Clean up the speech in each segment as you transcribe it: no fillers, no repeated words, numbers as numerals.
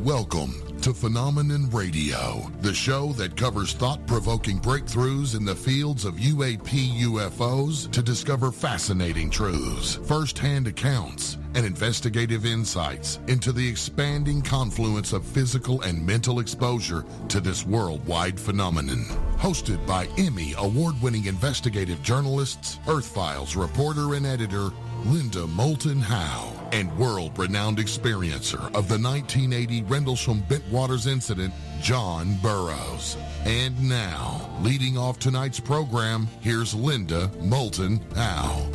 Welcome to Phenomenon Radio, the show that covers thought-provoking breakthroughs in the fields of UAP UFOs to discover fascinating truths, first-hand accounts, and investigative insights into the expanding confluence of physical and mental exposure to this worldwide phenomenon. Hosted by Emmy Award-winning investigative journalists, Earthfiles reporter and editor Moulton Howe, and world-renowned experiencer of the 1980 Rendlesham Bentwaters incident, John Burroughs. And now, leading off tonight's program, here's Moulton Howe.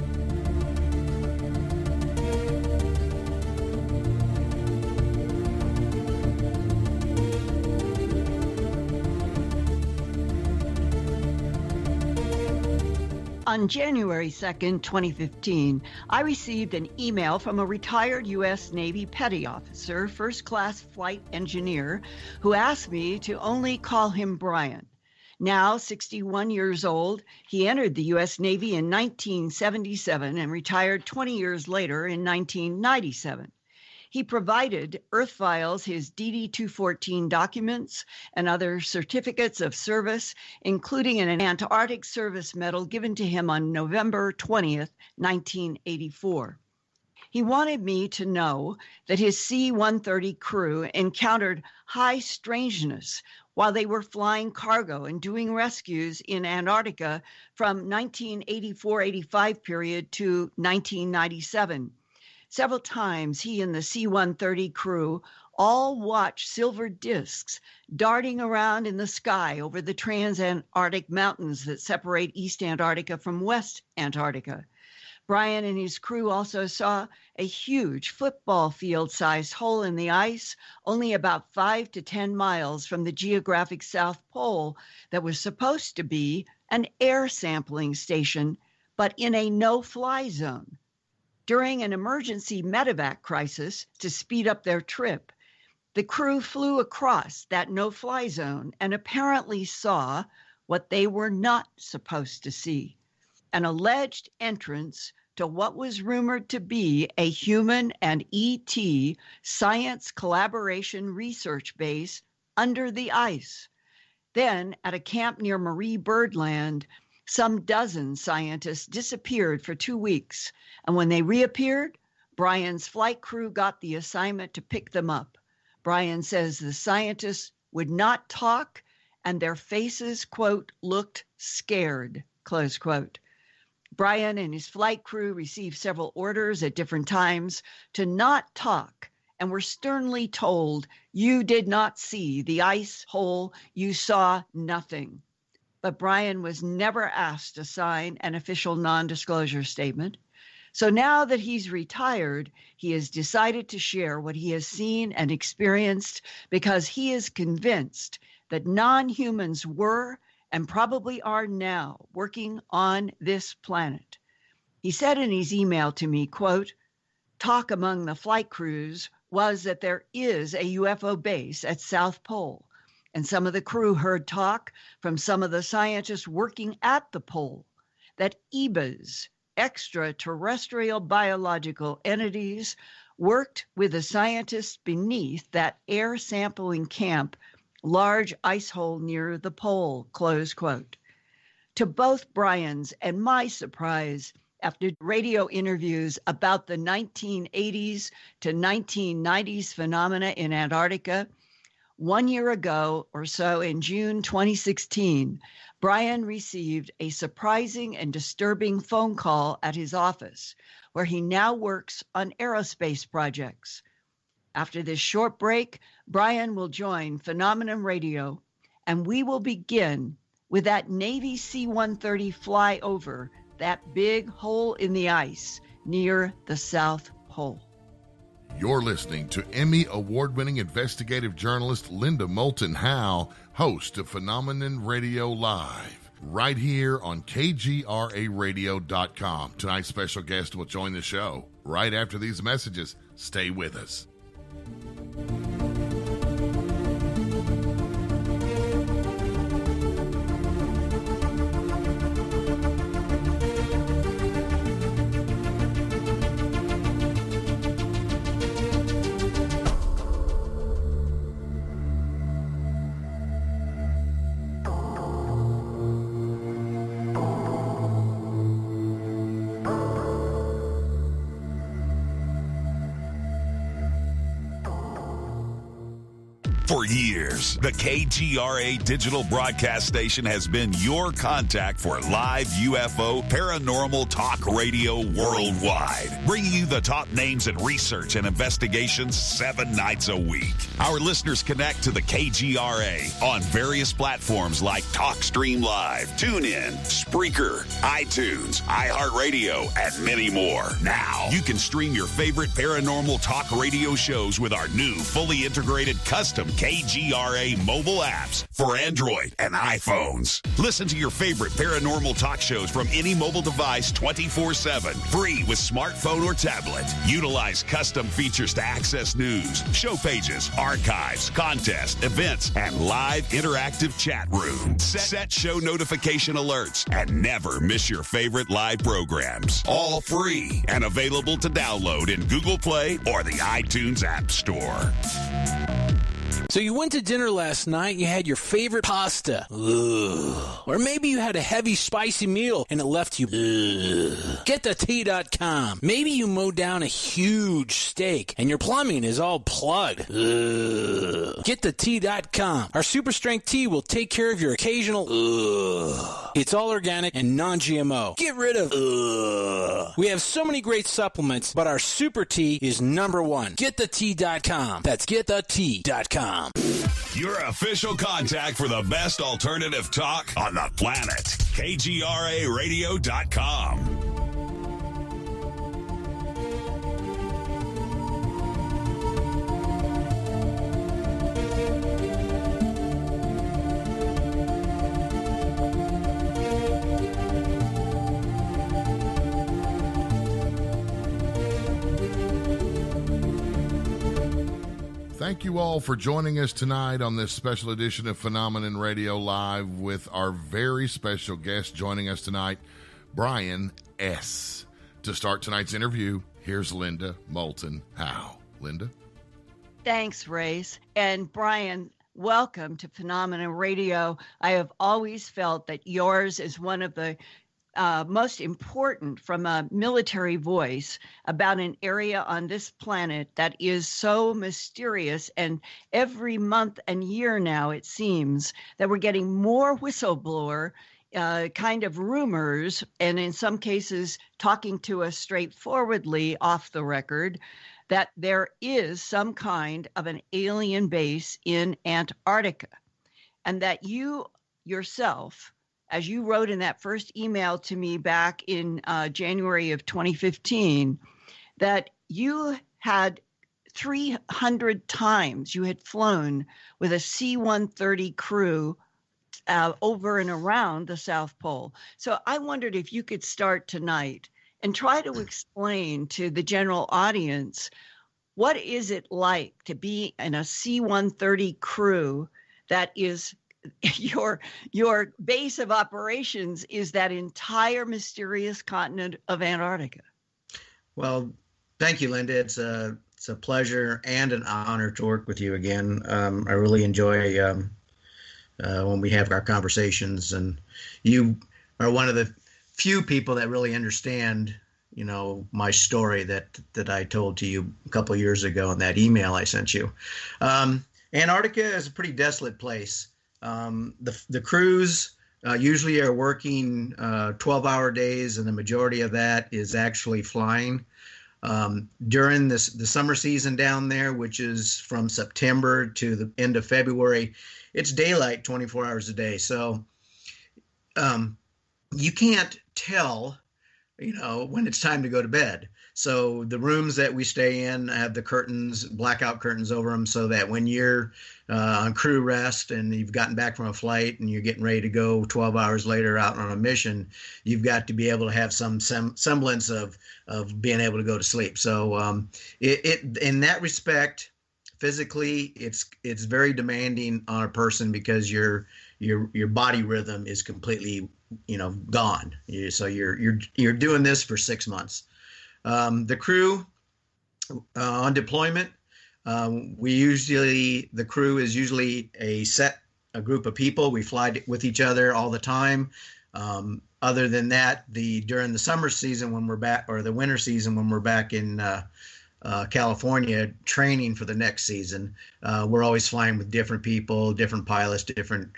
On January 2nd, 2015, I received an email from a retired U.S. Navy petty officer, first-class flight engineer, who asked me to only call him Brian. Now 61 years old, he entered the U.S. Navy in 1977 and retired 20 years later in 1997. He provided Earthfiles his DD-214 documents and other certificates of service, including an Antarctic Service Medal given to him on November 20th, 1984. He wanted me to know that his C-130 crew encountered high strangeness while they were flying cargo and doing rescues in Antarctica from 1984-85 period to 1997. Several times he and the C-130 crew all watched silver discs darting around in the sky over the trans-Antarctic mountains that separate East Antarctica from West Antarctica. Brian and his crew also saw a huge football field-sized hole in the ice, only about 5 to 10 miles from the geographic South Pole that was supposed to be an air sampling station, but in a no-fly zone. During an emergency medevac crisis to speed up their trip, the crew flew across that no-fly zone and apparently saw what they were not supposed to see, an alleged entrance to what was rumored to be a human and ET science collaboration research base under the ice. Then, at a camp near Marie Birdland, some dozen scientists disappeared for 2 weeks, and when they reappeared, Brian's flight crew got the assignment to pick them up. Brian says the scientists would not talk, and their faces, quote, looked scared, close quote. Brian and his flight crew received several orders at different times to not talk, and were sternly told, "You did not see the ice hole, you saw nothing." But Brian was never asked to sign an official non-disclosure statement. So now that he's retired, he has decided to share what he has seen and experienced because he is convinced that non-humans were and probably are now working on this planet. He said in his email to me, quote, "Talk among the flight crews was that there is a UFO base at South Pole. And some of the crew heard talk from some of the scientists working at the pole that EBAs, extraterrestrial biological entities, worked with the scientists beneath that air sampling camp, large ice hole near the pole," close quote. To both Brian's and my surprise, after radio interviews about the 1980s to 1990s phenomena in Antarctica, 1 year ago or so, in June 2016, Brian received a surprising and disturbing phone call at his office, where he now works on aerospace projects. After this short break, Brian will join Phenomenon Radio, and we will begin with that Navy C-130 flyover that big hole in the ice near the South Pole. You're listening to Emmy Award-winning investigative journalist Moulton Howe, host of Phenomenon Radio Live, right here on KGRAradio.com. Tonight's special guest will join the show right after these messages. Stay with us. For years, the KGRA digital broadcast station has been your contact for live UFO paranormal talk radio worldwide, bringing you the top names in research and investigations 7 nights a week. Our listeners connect to the KGRA on various platforms like TalkStream Live, TuneIn, Spreaker, iTunes, iHeartRadio, and many more. Now, you can stream your favorite paranormal talk radio shows with our new fully integrated custom KGRA mobile apps for Android and iPhones. Listen to your favorite paranormal talk shows from any mobile device 24/7, free with smartphone or tablet. Utilize custom features to access news, show pages, archives, contests, events, and live interactive chat rooms. Set show notification alerts and never miss your favorite live programs. All free and available to download in Google Play or the iTunes App Store. So you went to dinner last night, you had your favorite pasta. Ugh. Or maybe you had a heavy, spicy meal and it left you. Ugh. GetTheT.com. Maybe you mowed down a huge steak and your plumbing is all plugged. Ugh. GetTheT.com. Our super strength tea will take care of your occasional. Ugh. It's all organic and non-GMO. Get rid of. Ugh. We have so many great supplements, but our super tea is number one. GetTheT.com. That's GetTheT.com. Your official contact for the best alternative talk on the planet. KGRARadio.com. Thank you all for joining us tonight on this special edition of Phenomenon Radio Live with our very special guest joining us tonight, Brian S. To start tonight's interview, here's Linda Moulton Howe. Linda? Thanks, Race. And Brian, welcome to Phenomenon Radio. I have always felt that yours is one of the most important from a military voice about an area on this planet that is so mysterious. And every month and year now, it seems that we're getting more whistleblower kind of rumors, and in some cases talking to us straightforwardly off the record, that there is some kind of an alien base in Antarctica, and that you yourself, as you wrote in that first email to me back in January of 2015, that you had 300 times you had flown with a C-130 crew over and around the South Pole. So I wondered if you could start tonight and try to explain to the general audience, what is it like to be in a C-130 crew that is your base of operations is that entire mysterious continent of Antarctica? Well, thank you, Linda. It's a pleasure and an honor to work with you again. I really enjoy when we have our conversations, and you are one of the few people that really understand, you know, my story that I told to you a couple of years ago in that email I sent you. Antarctica is a pretty desolate place. The crews usually are working 12-hour days, and the majority of that is actually flying. During the summer season down there, which is from September to the end of February, it's daylight 24 hours a day. So you can't tell, you know, when it's time to go to bed. So the rooms that we stay in have the curtains, blackout curtains over them, so that when you're on crew rest and you've gotten back from a flight and you're getting ready to go 12 hours later out on a mission, you've got to be able to have some semblance of being able to go to sleep. So it in that respect, physically, it's very demanding on a person, because your body rhythm is completely, you know, gone. So you're doing this for 6 months. The crew on deployment, the crew is usually a group of people. We fly with each other all the time. Other than that, during the summer season when we're back, or the winter season when we're back in California training for the next season. We're always flying with different people, different pilots, different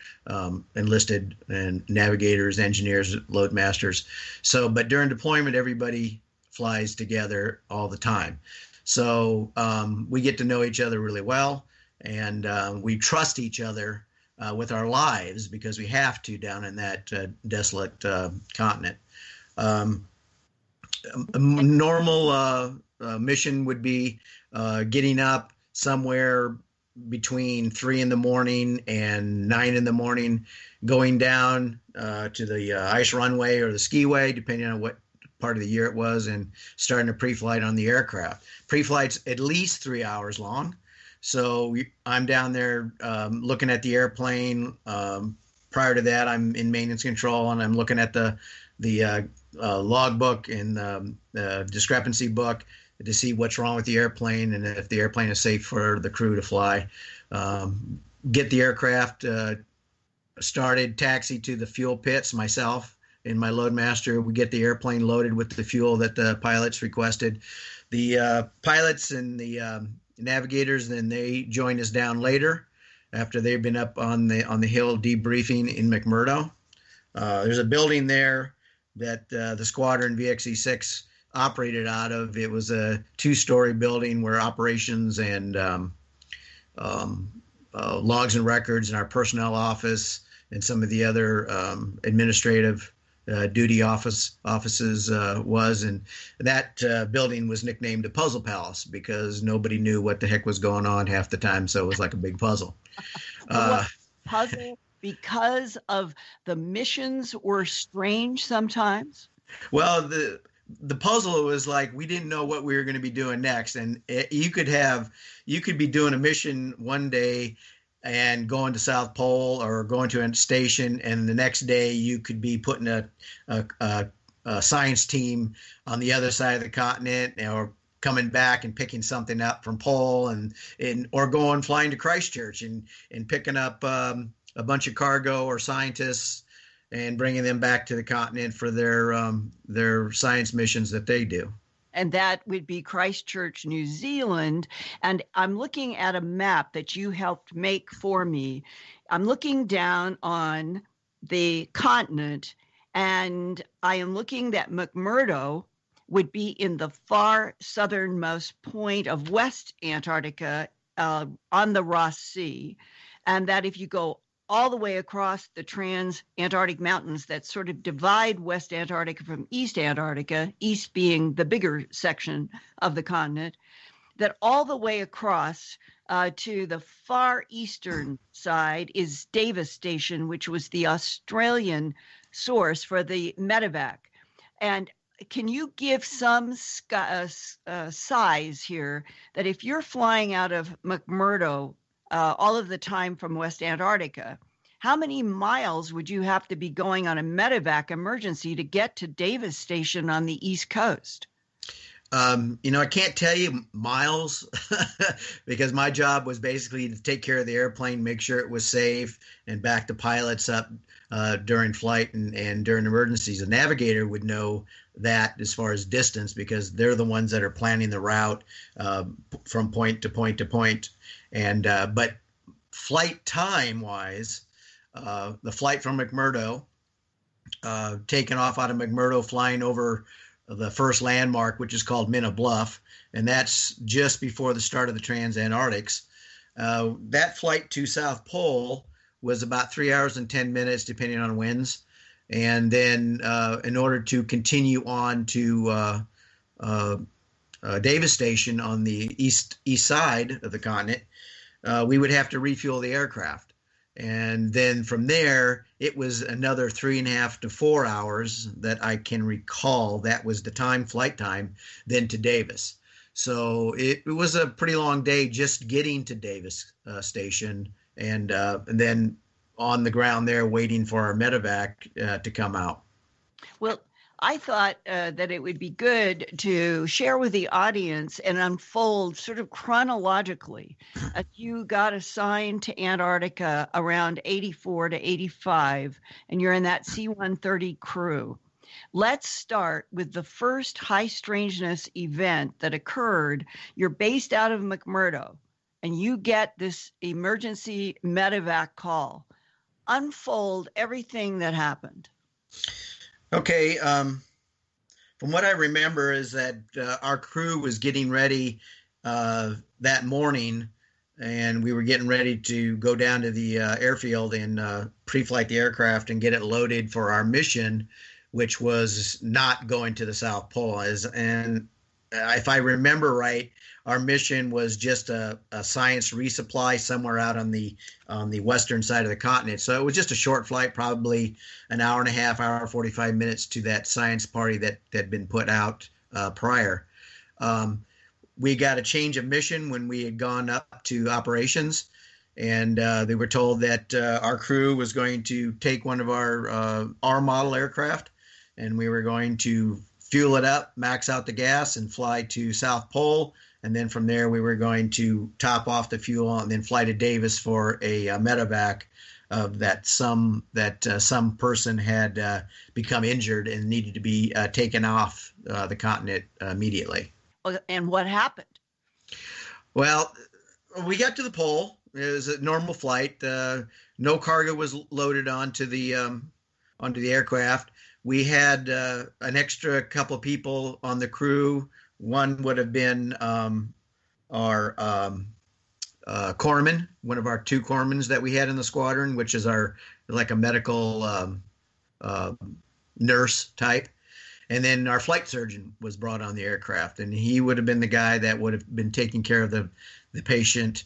enlisted and navigators, engineers, load masters. So, but during deployment, everybody flies together all the time. So we get to know each other really well, and we trust each other with our lives because we have to down in that desolate continent. A normal mission would be getting up somewhere between 3 a.m. and 9 a.m, going down to the ice runway or the skiway, depending on what part of the year it was, and starting a pre-flight on the aircraft. Pre-flight's at least 3 hours long. So I'm down there looking at the airplane. Prior to that, I'm in maintenance control, and I'm looking at the logbook and the discrepancy book to see what's wrong with the airplane and if the airplane is safe for the crew to fly. Get the aircraft started, taxi to the fuel pits myself and my loadmaster. We get the airplane loaded with the fuel that the pilots requested. The pilots and the navigators, then they join us down later after they've been up on the hill debriefing in McMurdo. There's a building there that the squadron VXE-6 operated out of. It was a 2-story building where operations and logs and records and our personnel office and some of the other administrative duty offices was, and that building was nicknamed the Puzzle Palace because nobody knew what the heck was going on half the time, so it was like a big puzzle. Puzzle because of the missions were strange sometimes? Well, the puzzle was like we didn't know what we were going to be doing next, and you could be doing a mission one day and going to South Pole or going to a station, and the next day you could be putting a science team on the other side of the continent, or coming back and picking something up from Pole, or flying to Christchurch and picking up a bunch of cargo or scientists and bringing them back to the continent for their science missions that they do. And that would be Christchurch, New Zealand. And I'm looking at a map that you helped make for me. I'm looking down on the continent, and I am looking that McMurdo would be in the far southernmost point of West Antarctica on the Ross Sea. And that if you go all the way across the trans-Antarctic mountains that sort of divide West Antarctica from East Antarctica, East being the bigger section of the continent, that all the way across to the far eastern side is Davis Station, which was the Australian source for the medevac. And can you give some size here that if you're flying out of McMurdo all of the time from West Antarctica, how many miles would you have to be going on a medevac emergency to get to Davis Station on the East Coast? I can't tell you miles because my job was basically to take care of the airplane, make sure it was safe, and back the pilots up during flight and during emergencies. A navigator would know that as far as distance because they're the ones that are planning the route from point to point to point. And but flight time wise, the flight from McMurdo, taking off out of McMurdo, flying over the first landmark, which is called Minna Bluff, and that's just before the start of the Transantarctics. That flight to South Pole was about 3 hours and 10 minutes, depending on winds. And then in order to continue on to Davis Station on the east side of the continent, we would have to refuel the aircraft. And then from there, it was another 3.5 to 4 hours that I can recall. That was the flight time, then to Davis. So it was a pretty long day just getting to Davis Station, and then on the ground there waiting for our medevac to come out. Well, I thought that it would be good to share with the audience and unfold sort of chronologically. You got assigned to Antarctica around 84 to 85, and you're in that C-130 crew. Let's start with the first high strangeness event that occurred. You're based out of McMurdo, and you get this emergency medevac call. Unfold everything that happened. Okay. From what I remember is that our crew was getting ready that morning, and we were getting ready to go down to the airfield and pre-flight the aircraft and get it loaded for our mission, which was not going to the South Pole. And if I remember right, our mission was just a science resupply somewhere out on the western side of the continent. So it was just a short flight, probably an hour and a half, hour, 45 minutes to that science party that had been put out prior. We got a change of mission when we had gone up to operations, and they were told that our crew was going to take one of our model aircraft, and we were going to fuel it up, max out the gas, and fly to South Pole. And then from there, we were going to top off the fuel and then fly to Davis for a medevac of that some person had become injured and needed to be taken off the continent immediately. And what happened? Well, we got to the pole. It was a normal flight. No cargo was loaded onto the aircraft. We had an extra couple people on the crew. One would have been our corpsman, one of our two corpsmen that we had in the squadron, which is like a medical nurse type. And then our flight surgeon was brought on the aircraft, and he would have been the guy that would have been taking care of the patient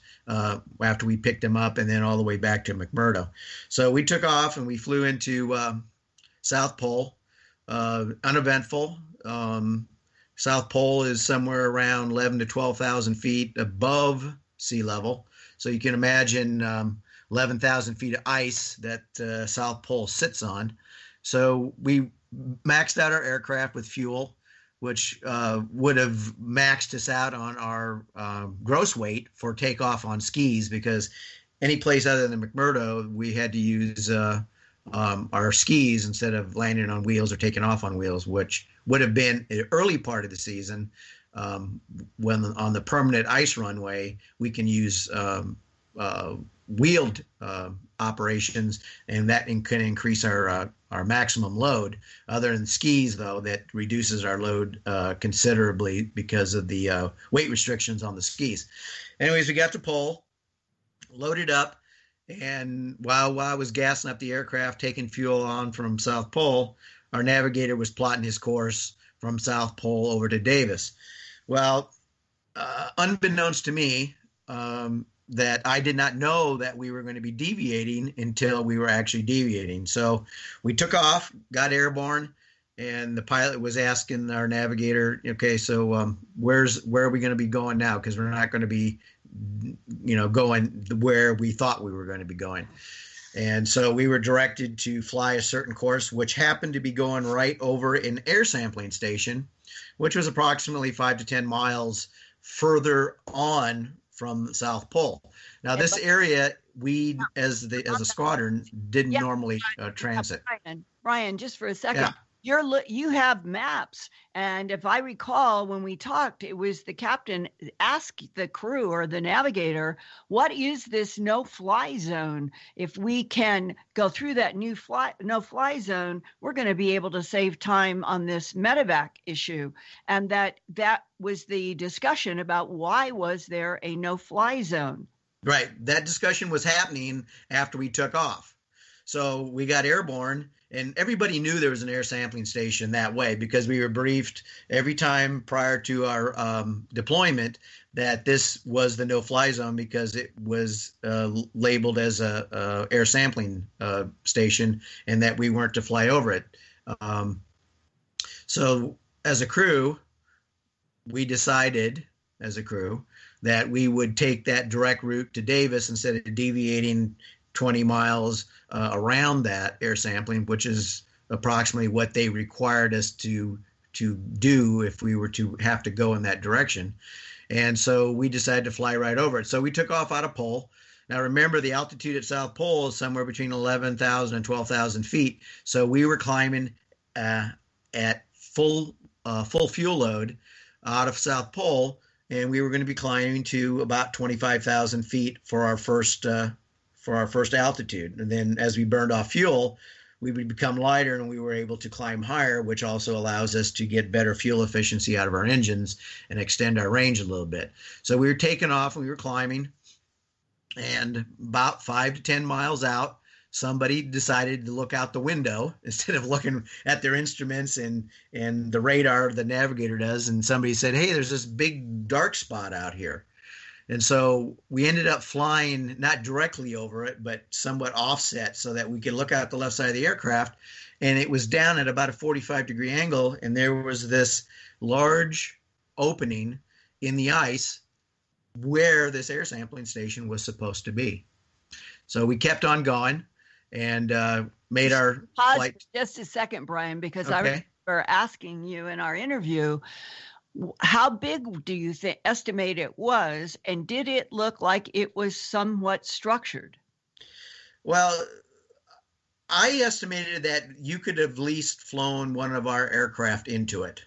after we picked him up and then all the way back to McMurdo. So we took off and we flew into South Pole, uneventful. South Pole is somewhere around 11 to 12,000 feet above sea level. So you can imagine 11,000 feet of ice that South Pole sits on. So we maxed out our aircraft with fuel, which would have maxed us out on our gross weight for takeoff on skis, because any place other than McMurdo, we had to use our skis instead of landing on wheels or taking off on wheels, which would have been the early part of the season. When on the permanent ice runway, we can use wheeled operations, and that can increase our maximum load. Other than skis, though, that reduces our load considerably because of the weight restrictions on the skis. Anyways, we got to pole, loaded up, and while I was gassing up the aircraft, taking fuel on from South Pole, our navigator was plotting his course from South Pole over to Davis. Well, unbeknownst to me, that I did not know that we were going to be deviating until we were actually deviating. So we took off, got airborne, and the pilot was asking our navigator, okay, so where are we going to be going now? Because we're not going to be, going where we thought we were going to be going. And so we were directed to fly a certain course, which happened to be going right over an air sampling station, which was approximately 5 to 10 miles further on from the South Pole. Now, this area, we as a squadron didn't normally transit. Brian, just for a second. Yeah. You have maps, and if I recall, when we talked, it was the captain asked the crew or the navigator, "What is this no-fly zone? If we can go through that no-fly zone, we're going to be able to save time on this medevac issue." And that was the discussion about why was there a no-fly zone. Right. That discussion was happening after we took off. So we got airborne, and everybody knew there was an air sampling station that way because we were briefed every time prior to our deployment that this was the no-fly zone because it was labeled as a air sampling station and that we weren't to fly over it. So as a crew, we decided as a crew that we would take that direct route to Davis instead of deviating 20 miles around that air sampling, which is approximately what they required us to do if we were to have to go in that direction. And so we decided to fly right over it. So we took off out of Pole. Now, remember, the altitude at South Pole is somewhere between 11,000 and 12,000 feet. So we were climbing at full fuel load out of South Pole, and we were going to be climbing to about 25,000 feet for our first altitude. And then as we burned off fuel, we would become lighter and we were able to climb higher, which also allows us to get better fuel efficiency out of our engines and extend our range a little bit. So we were taking off and we were climbing, and about 5 to 10 miles out, somebody decided to look out the window instead of looking at their instruments and the radar the navigator does. And somebody said, "Hey, there's this big dark spot out here." And so we ended up flying not directly over it, but somewhat offset so that we could look out the left side of the aircraft. And it was down at about a 45-degree angle. And there was this large opening in the ice where this air sampling station was supposed to be. So we kept on going and made our flight. Just a second, Brian, because Okay. I remember asking you in our interview, how big do you estimate it was, and did it look like it was somewhat structured? Well, I estimated that you could have at least flown one of our aircraft into it.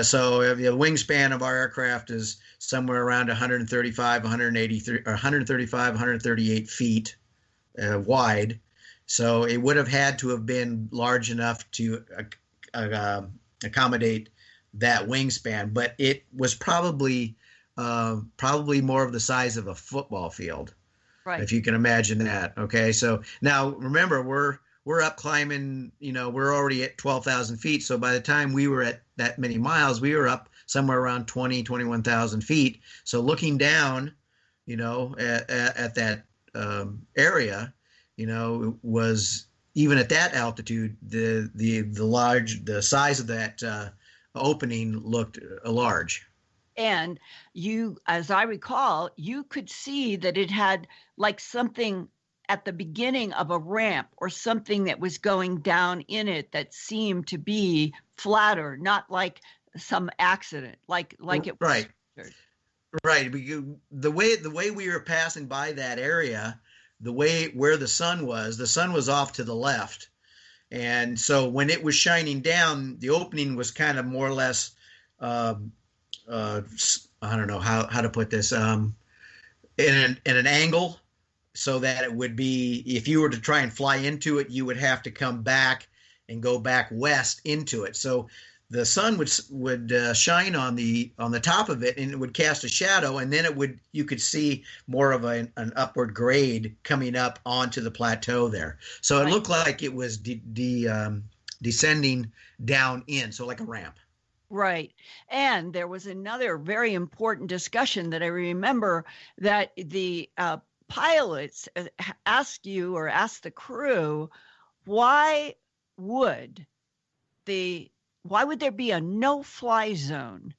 So the wingspan of our aircraft is somewhere around 135, 138 feet wide. So it would have had to have been large enough to accommodate that wingspan, but it was probably more of the size of a football field, Right. if you can imagine that. Okay, so now remember, we're up climbing. We're already at 12,000 feet. So by the time we were at that many miles, we were up somewhere around 21,000 feet. So looking down, at that area, was even at that altitude, the size of that opening looked large. And you, as I recall, you could see that it had like something at the beginning of a ramp or something that was going down in it that seemed to be flatter, not like some accident, like it was. Right. Right. The way we were passing by that area, the way where the sun was off to the left. And so when it was shining down, the opening was kind of more or less, I don't know how to put this, in an angle, so that it would be, if you were to try and fly into it, you would have to come back and go back west into it. So the sun would shine on the top of it, and it would cast a shadow, and then you could see more of an upward grade coming up onto the plateau there. So it looked like it was descending down in, so like a ramp. Right. And there was another very important discussion that I remember, that the pilots asked the crew, why would there be a no-fly zone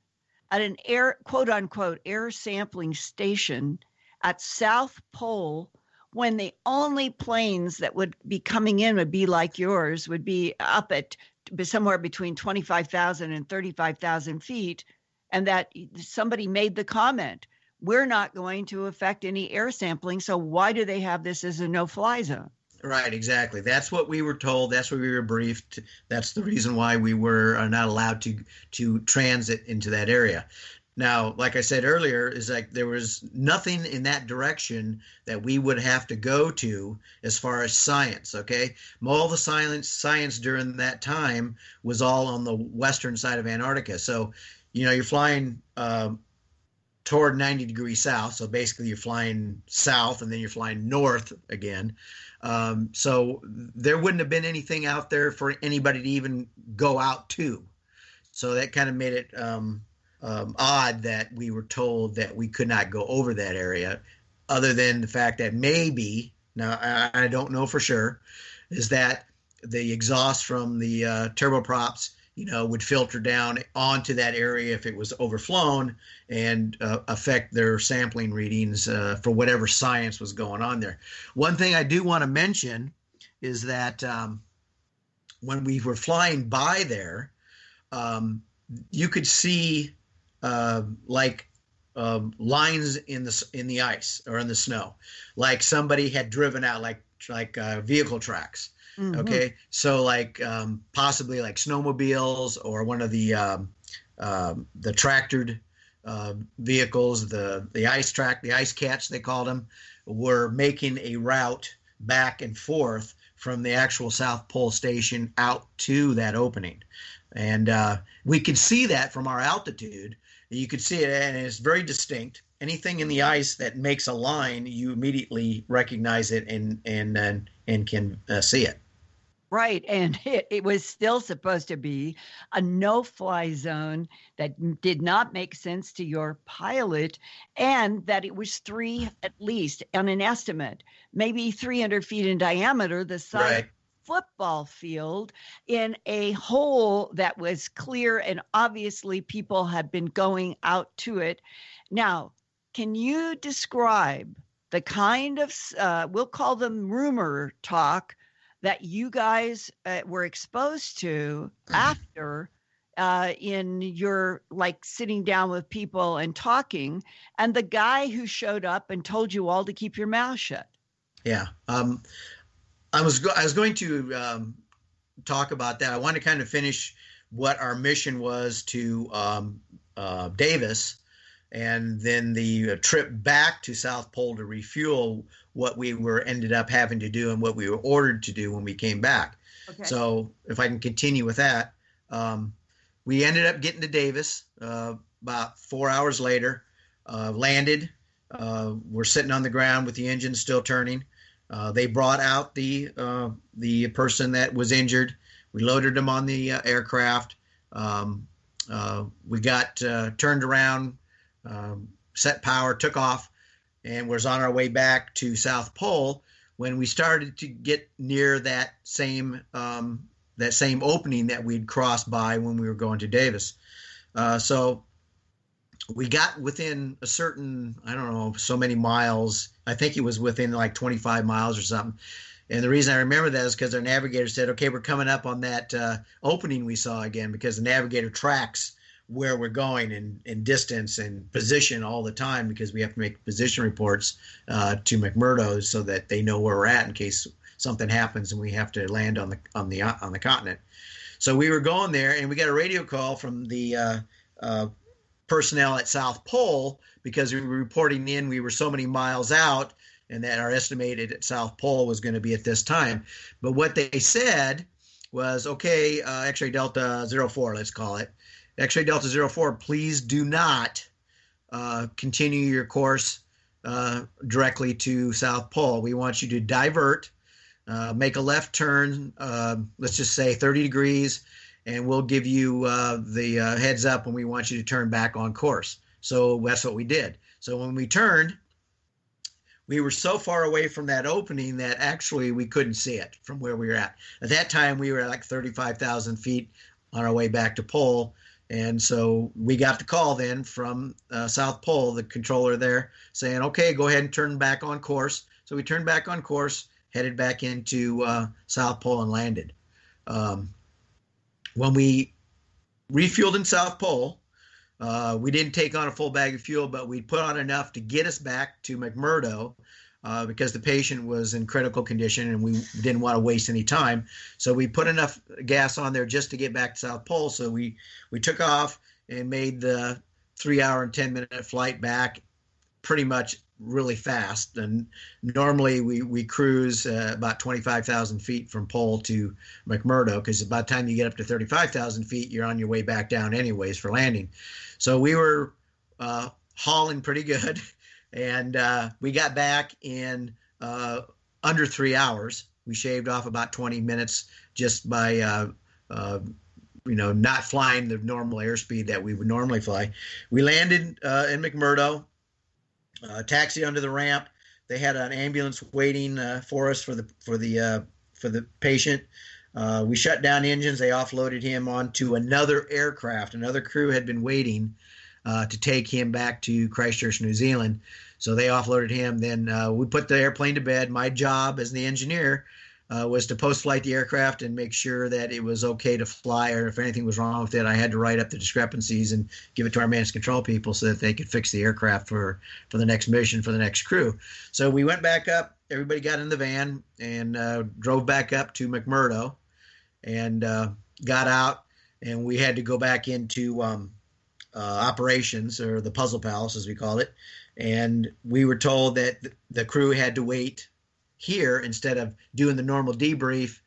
at an quote unquote air sampling station at South Pole when the only planes that would be coming in would be like yours, would be up at somewhere between 25,000 and 35,000 feet, and that somebody made the comment, we're not going to affect any air sampling, so why do they have this as a no-fly zone? Right, exactly. That's what we were told. That's what we were briefed. That's the reason why we were not allowed to transit into that area. Now, like I said earlier, is like there was nothing in that direction that we would have to go to as far as science, okay? All the science during that time was all on the western side of Antarctica. So, you're flying toward 90 degrees south. So basically you're flying south and then you're flying north again. So there wouldn't have been anything out there for anybody to even go out to. So that kind of made it odd that we were told that we could not go over that area, other than the fact that maybe, now I don't know for sure, is that the exhaust from the turboprops, would filter down onto that area if it was overflown and affect their sampling readings for whatever science was going on there. One thing I do want to mention is that when we were flying by there, you could see lines in the ice or in the snow, like somebody had driven out, like vehicle tracks. Okay, so like possibly like snowmobiles or one of the tractored vehicles, the ice cats they called them, were making a route back and forth from the actual South Pole station out to that opening. And we could see that from our altitude. You could see it, and it's very distinct. Anything in the ice that makes a line, you immediately recognize it and can see it. Right. And it was still supposed to be a no-fly zone that did not make sense to your pilot, and that it was at least on an estimate, maybe 300 feet in diameter, the size Right. of a football field, in a hole that was clear, and obviously people had been going out to it. Now, can you describe the kind of, we'll call them rumor talk, that you guys were exposed to after in your, like, sitting down with people and talking, and the guy who showed up and told you all to keep your mouth shut? Yeah. I was going to talk about that. I want to kind of finish what our mission was to Davis, and then the trip back to South Pole to refuel, what we ended up having to do and what we were ordered to do when we came back. Okay. So if I can continue with that, we ended up getting to Davis about 4 hours later, landed. We're sitting on the ground with the engine still turning. They brought out the person that was injured. We loaded him on the aircraft. We got turned around, set power, took off, and was on our way back to South Pole when we started to get near that same opening that we'd crossed by when we were going to Davis. So we got within a certain, I don't know, so many miles. I think it was within like 25 miles or something. And the reason I remember that is because our navigator said, okay, we're coming up on that opening we saw again, because the navigator tracks where we're going in distance and position all the time, because we have to make position reports to McMurdo so that they know where we're at in case something happens and we have to land on the continent. So we were going there, and we got a radio call from the personnel at South Pole, because we were reporting in we were so many miles out, and that our estimated at South Pole was going to be at this time. But what they said was, okay, X-ray Delta 04, let's call it. X-ray Delta 04, please do not continue your course directly to South Pole. We want you to divert, make a left turn, let's just say 30 degrees, and we'll give you the heads up when we want you to turn back on course. So that's what we did. So when we turned, we were so far away from that opening that actually we couldn't see it from where we were at. At that time, we were at like 35,000 feet on our way back to Pole. And so we got the call then from South Pole, the controller there, saying, okay, go ahead and turn back on course. So we turned back on course, headed back into South Pole, and landed. When we refueled in South Pole, we didn't take on a full bag of fuel, but we put on enough to get us back to McMurdo, because the patient was in critical condition and we didn't want to waste any time. So we put enough gas on there just to get back to South Pole. So we took off and made the 3 hour and 10-minute flight back pretty much really fast. And normally we cruise about 25,000 feet from Pole to McMurdo, because by the time you get up to 35,000 feet, you're on your way back down anyways for landing. So we were hauling pretty good. And we got back in under 3 hours. We shaved off about 20 minutes just by, not flying the normal airspeed that we would normally fly. We landed in McMurdo, taxied under the ramp. They had an ambulance waiting for us for the patient. We shut down engines. They offloaded him onto another aircraft. Another crew had been waiting to take him back to Christchurch, New Zealand. So they offloaded him. Then we put the airplane to bed. My job as the engineer was to post-flight the aircraft and make sure that it was okay to fly, or if anything was wrong with it, I had to write up the discrepancies and give it to our managed control people so that they could fix the aircraft for the next mission, for the next crew. So we went back up. everybody got in the van and drove back up to McMurdo and got out, and we had to go back into operations, or the Puzzle Palace as we call it. And we were told that the crew had to wait here instead of doing the normal debrief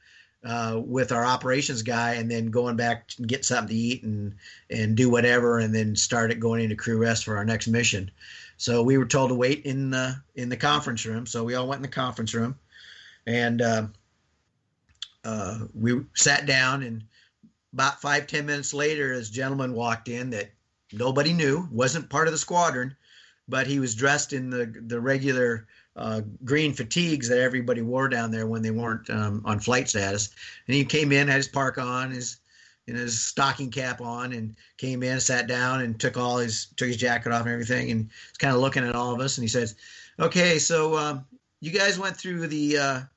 with our operations guy and then going back and get something to eat and do whatever, and then start going into crew rest for our next mission. So we were told to wait in the conference room. So we all went in the conference room, and we sat down, and about 5-10 minutes later, this gentleman walked in that nobody knew, wasn't part of the squadron, but he was dressed in the regular green fatigues that everybody wore down there when they weren't on flight status. And he came in, had his parka on, his stocking cap on, and came in, sat down, and took his jacket off and everything, and was kind of looking at all of us. And he says, "Okay, so you guys went through the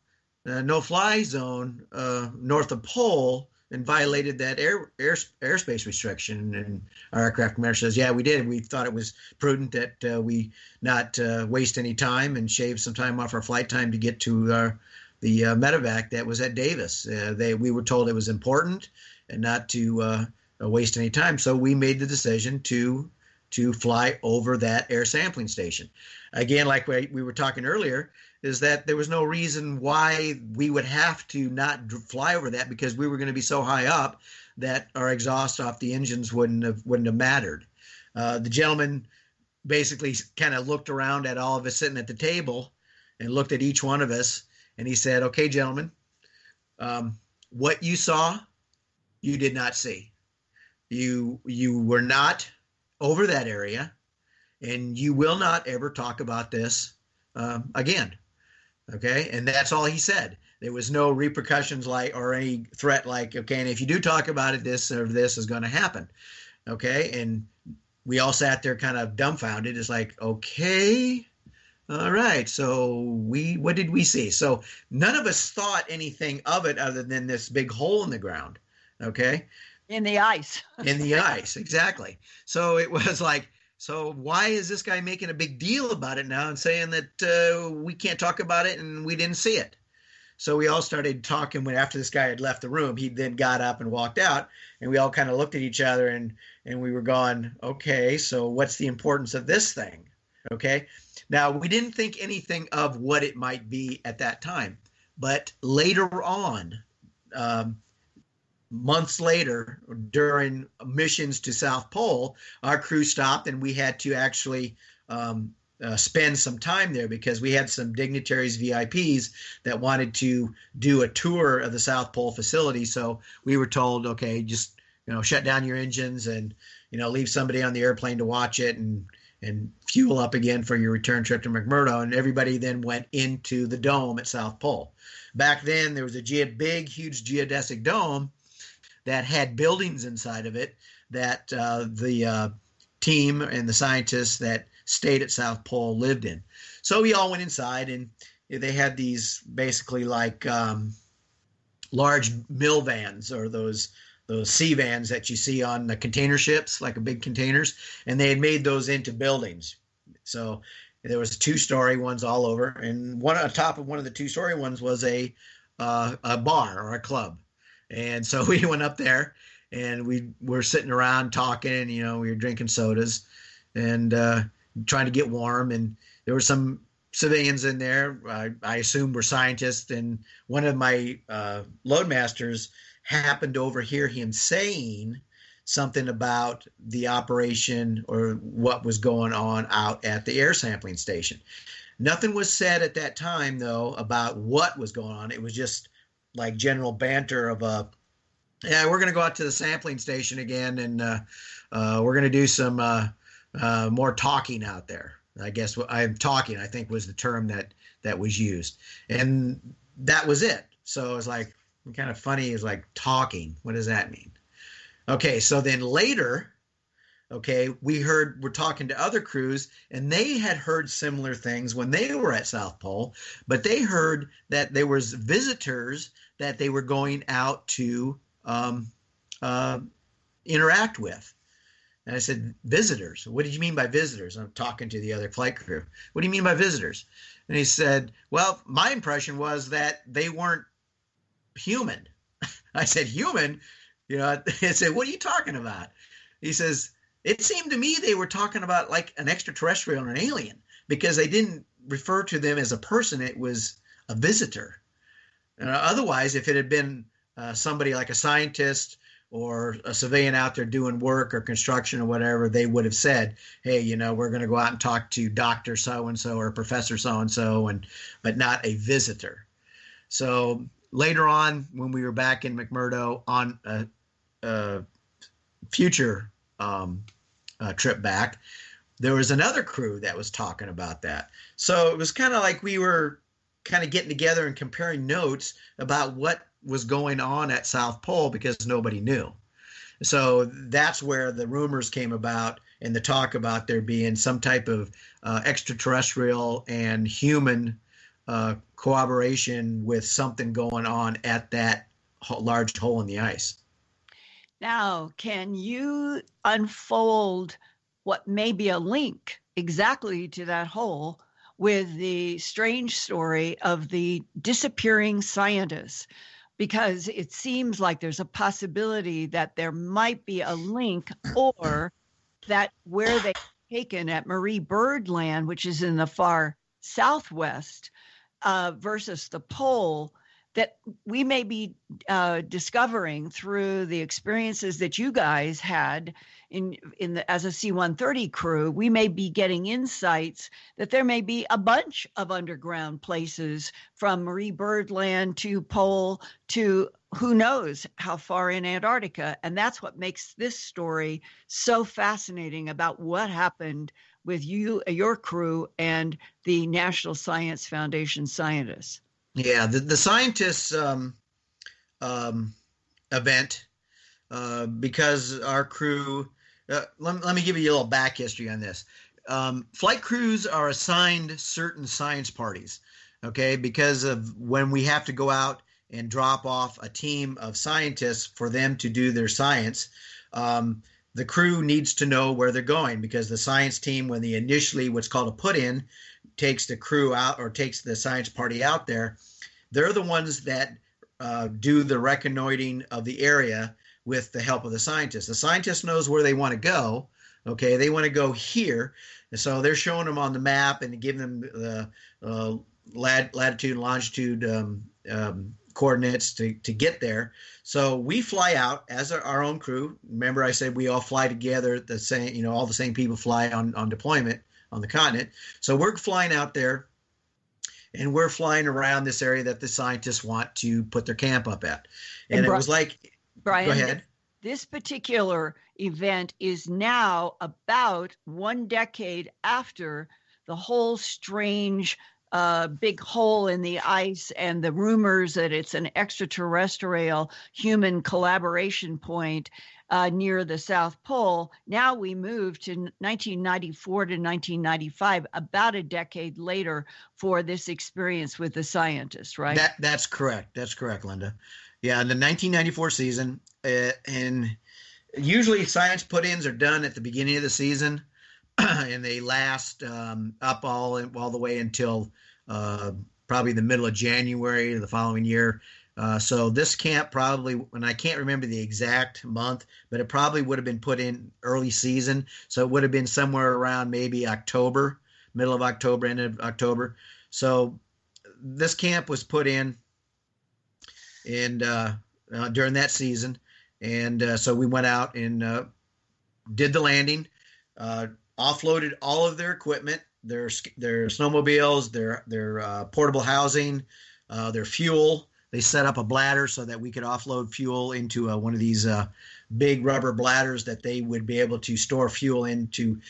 no-fly zone north of Pole and violated that airspace restriction." And our aircraft commander says, "Yeah, we did. We thought it was prudent that we not waste any time and shave some time off our flight time to get to the medevac that was at Davis. We were told it was important and not to waste any time. So we made the decision to fly over that air sampling station." Again, like we were talking earlier, is that there was no reason why we would have to not fly over that, because we were going to be so high up that our exhaust off the engines wouldn't have mattered. The gentleman basically kind of looked around at all of us sitting at the table and looked at each one of us, and he said, "Okay, gentlemen, what you saw, you did not see. You were not over that area, and you will not ever talk about this again." Okay, and that's all he said. There was no repercussions or any threat like, okay, and if you do talk about it, this or this is going to happen. Okay, and we all sat there kind of dumbfounded. It's like, okay, all right. So what did we see? So none of us thought anything of it other than this big hole in the ground. Okay, in the ice. In the ice, exactly. So it was like, so why is this guy making a big deal about it now and saying that we can't talk about it and we didn't see it? So we all started talking after this guy had left the room. He then got up and walked out, and we all kind of looked at each other and we were going, okay, so what's the importance of this thing? Okay. Now, we didn't think anything of what it might be at that time, but later on, months later, during missions to South Pole, our crew stopped, and we had to actually spend some time there because we had some dignitaries, VIPs, that wanted to do a tour of the South Pole facility. So we were told, okay, just shut down your engines and leave somebody on the airplane to watch it and fuel up again for your return trip to McMurdo. And everybody then went into the dome at South Pole. Back then, there was a big, huge geodesic dome that had buildings inside of it that the team and the scientists that stayed at South Pole lived in. So we all went inside, and they had these basically like large mill vans, or those sea vans that you see on the container ships, like big containers, and they had made those into buildings. So there was 2-story ones all over, and on top of one of the 2-story ones was a bar or a club. And so we went up there, and we were sitting around talking, and we were drinking sodas and trying to get warm. And there were some civilians in there, I assume were scientists. And one of my loadmasters happened to overhear him saying something about the operation or what was going on out at the air sampling station. Nothing was said at that time, though, about what was going on. It was just like general banter of yeah, we're going to go out to the sampling station again, and we're going to do some more talking out there. I guess what I'm talking, I think, was the term that was used, and that was it. So it was like kind of funny. Is like talking. What does that mean? Okay, so then later, okay, we're talking to other crews, and they had heard similar things when they were at South Pole, but they heard that there was visitors that they were going out to interact with. And I said, visitors. What did you mean by visitors? I'm talking to the other flight crew. What do you mean by visitors? And he said, well, my impression was that they weren't human. I said, human? You know, I said, what are you talking about? He says, it seemed to me they were talking about like an extraterrestrial or an alien, because they didn't refer to them as a person. It was a visitor. Otherwise, if it had been somebody like a scientist or a civilian out there doing work or construction or whatever, they would have said, hey, you know, we're going to go out and talk to Dr. So-and-so or Professor so-and-so, but not a visitor. So later on, when we were back in McMurdo on a future trip back, there was another crew that was talking about that. So it was kind of like we were kind of getting together and comparing notes about what was going on at South Pole, because nobody knew. So that's where the rumors came about, and the talk about there being some type of extraterrestrial and human cooperation with something going on at that large hole in the ice. Now, can you unfold what may be a link exactly to that hole with the strange story of the disappearing scientists? Because it seems like there's a possibility that there might be a link, or that where they were taken at Marie Byrd Land, which is in the far southwest, versus the pole, that we may be discovering through the experiences that you guys had as a C-130 crew. We may be getting insights that there may be a bunch of underground places from Marie Byrd Land to pole to who knows how far in Antarctica. And that's what makes this story so fascinating about what happened with you, your crew, and the National Science Foundation scientists. Yeah, the scientists event, because our crew, let me give you a little back history on this. Flight crews are assigned certain science parties, okay, because of when we have to go out and drop off a team of scientists for them to do their science. The crew needs to know where they're going, because the science team, when they initially what's called a put-in, takes the crew out or takes the science party out there, they're the ones that do the reconnoitering of the area with the help of the scientist. The scientist knows where they want to go. Okay, they want to go here. And so they're showing them on the map and giving them the latitude and longitude coordinates to get there. So we fly out as our own crew. Remember, I said we all fly together at the same, you know, all the same people fly on deployment on the continent. So we're flying out there, and we're flying around this area that the scientists want to put their camp up at. And it was like, Brian, go ahead. This particular event is now about 1 decade after the whole strange big hole in the ice and the rumors that it's an extraterrestrial human collaboration point near the South Pole. Now we move to 1994 to 1995, about a decade later, for this experience with the scientists, right? That's correct. That's correct, Linda. Yeah, in the 1994 season, and usually science put-ins are done at the beginning of the season, and they last up all the way until probably the middle of January of the following year. So this camp probably, and I can't remember the exact month, but it probably would have been put in early season. So it would have been somewhere around maybe October, middle of October, end of October. So this camp was put in during that season. And so we went out and did the landing, offloaded all of their equipment, their snowmobiles, their portable housing, their fuel. They set up a bladder so that we could offload fuel into one of these big rubber bladders that they would be able to store fuel in to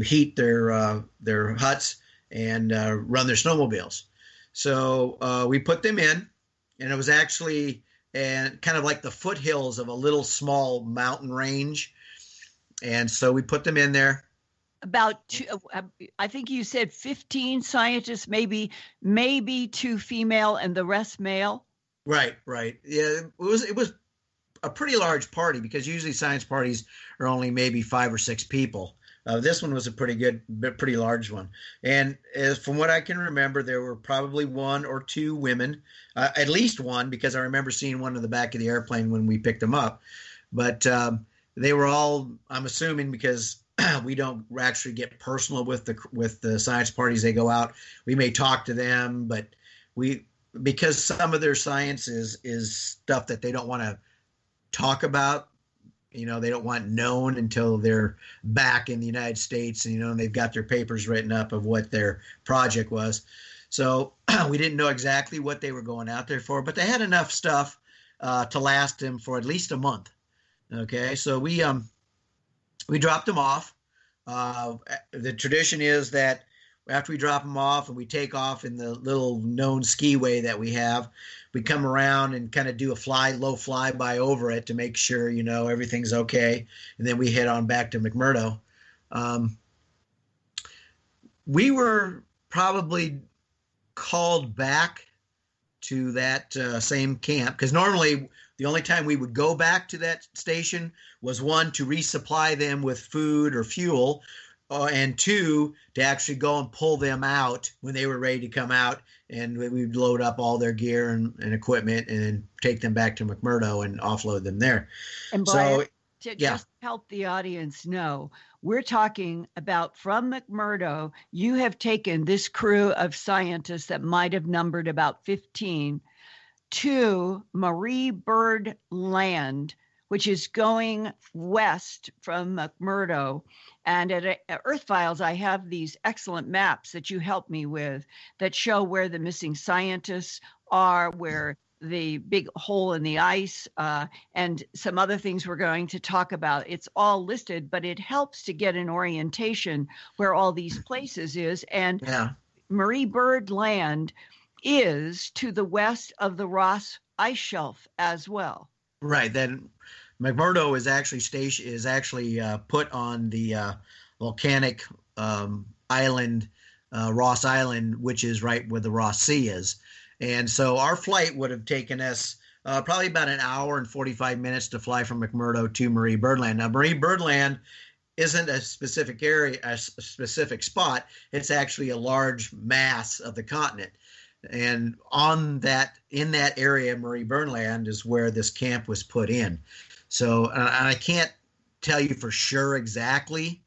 heat their huts and run their snowmobiles. So we put them in, and it was actually kind of like the foothills of a little small mountain range. And so we put them in there. I think you said 15 scientists, maybe 2 female and the rest male. Right. Yeah, it was a pretty large party, because usually science parties are only maybe 5 or 6 people. This one was a pretty large one. And from what I can remember, there were probably 1 or 2 women, at least one, because I remember seeing one in the back of the airplane when we picked them up. But they were all, I'm assuming, because we don't actually get personal with the science parties. They go out, we may talk to them, but because some of their science is stuff that they don't want to talk about. They don't want known until they're back in the United States, and they've got their papers written up of what their project was. So we didn't know exactly what they were going out there for, but they had enough stuff to last them for at least a month. Okay, so we dropped them off. The tradition is that after we drop them off and we take off in the little known skiway that we have, we come around and kind of do a low flyby over it to make sure, everything's okay. And then we head on back to McMurdo. We were probably called back to that same camp, because normally the only time we would go back to that station was, 1, to resupply them with food or fuel, and 2, to actually go and pull them out when they were ready to come out, and we'd load up all their gear and equipment and take them back to McMurdo and offload them there. And Brian, just help the audience know, we're talking about from McMurdo, you have taken this crew of scientists that might have numbered about 15 to Marie Byrd Land, which is going west from McMurdo. And at Earthfiles, I have these excellent maps that you helped me with that show where the missing scientists are, where the big hole in the ice, and some other things we're going to talk about. It's all listed, but it helps to get an orientation where all these places is. And Marie Byrd Land is to the west of the Ross Ice Shelf as well. Right. Then McMurdo is actually put on the volcanic island, Ross Island, which is right where the Ross Sea is. And so our flight would have taken us probably about an hour and 45 minutes to fly from McMurdo to Marie Byrd Land. Now, Marie Byrd Land isn't a specific area, a specific spot. It's actually a large mass of the continent. And in that area, Marie Byrd Land, is where this camp was put in. So, and I can't tell you for sure exactly,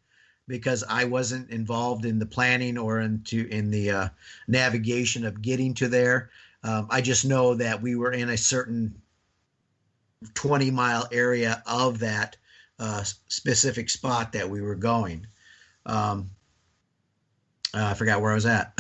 because I wasn't involved in the planning or in the navigation of getting to there. I just know that we were in a certain 20-mile area of that specific spot that we were going. I forgot where I was at.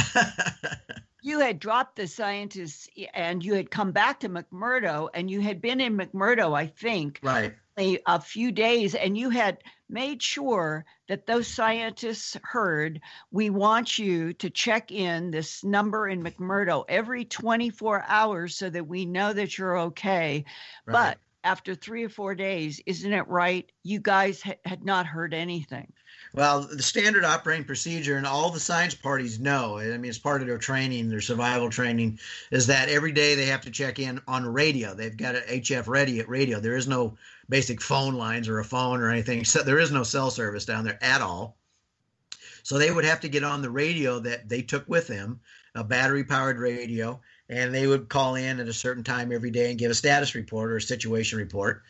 You had dropped the scientists and you had come back to McMurdo, and you had been in McMurdo, I think, right, a few days, and you had made sure that those scientists heard, we want you to check in this number in McMurdo every 24 hours so that we know that you're okay. Right. But after 3 or 4 days, isn't it right? You guys had not heard anything. Well, the standard operating procedure, and all the science parties know, I mean, it's part of their training, their survival training, is that every day they have to check in on radio. They've got an HF radio. There is no basic phone lines or a phone or anything. So there is no cell service down there at all. So they would have to get on the radio that they took with them, a battery-powered radio, and they would call in at a certain time every day and give a status report or a situation report.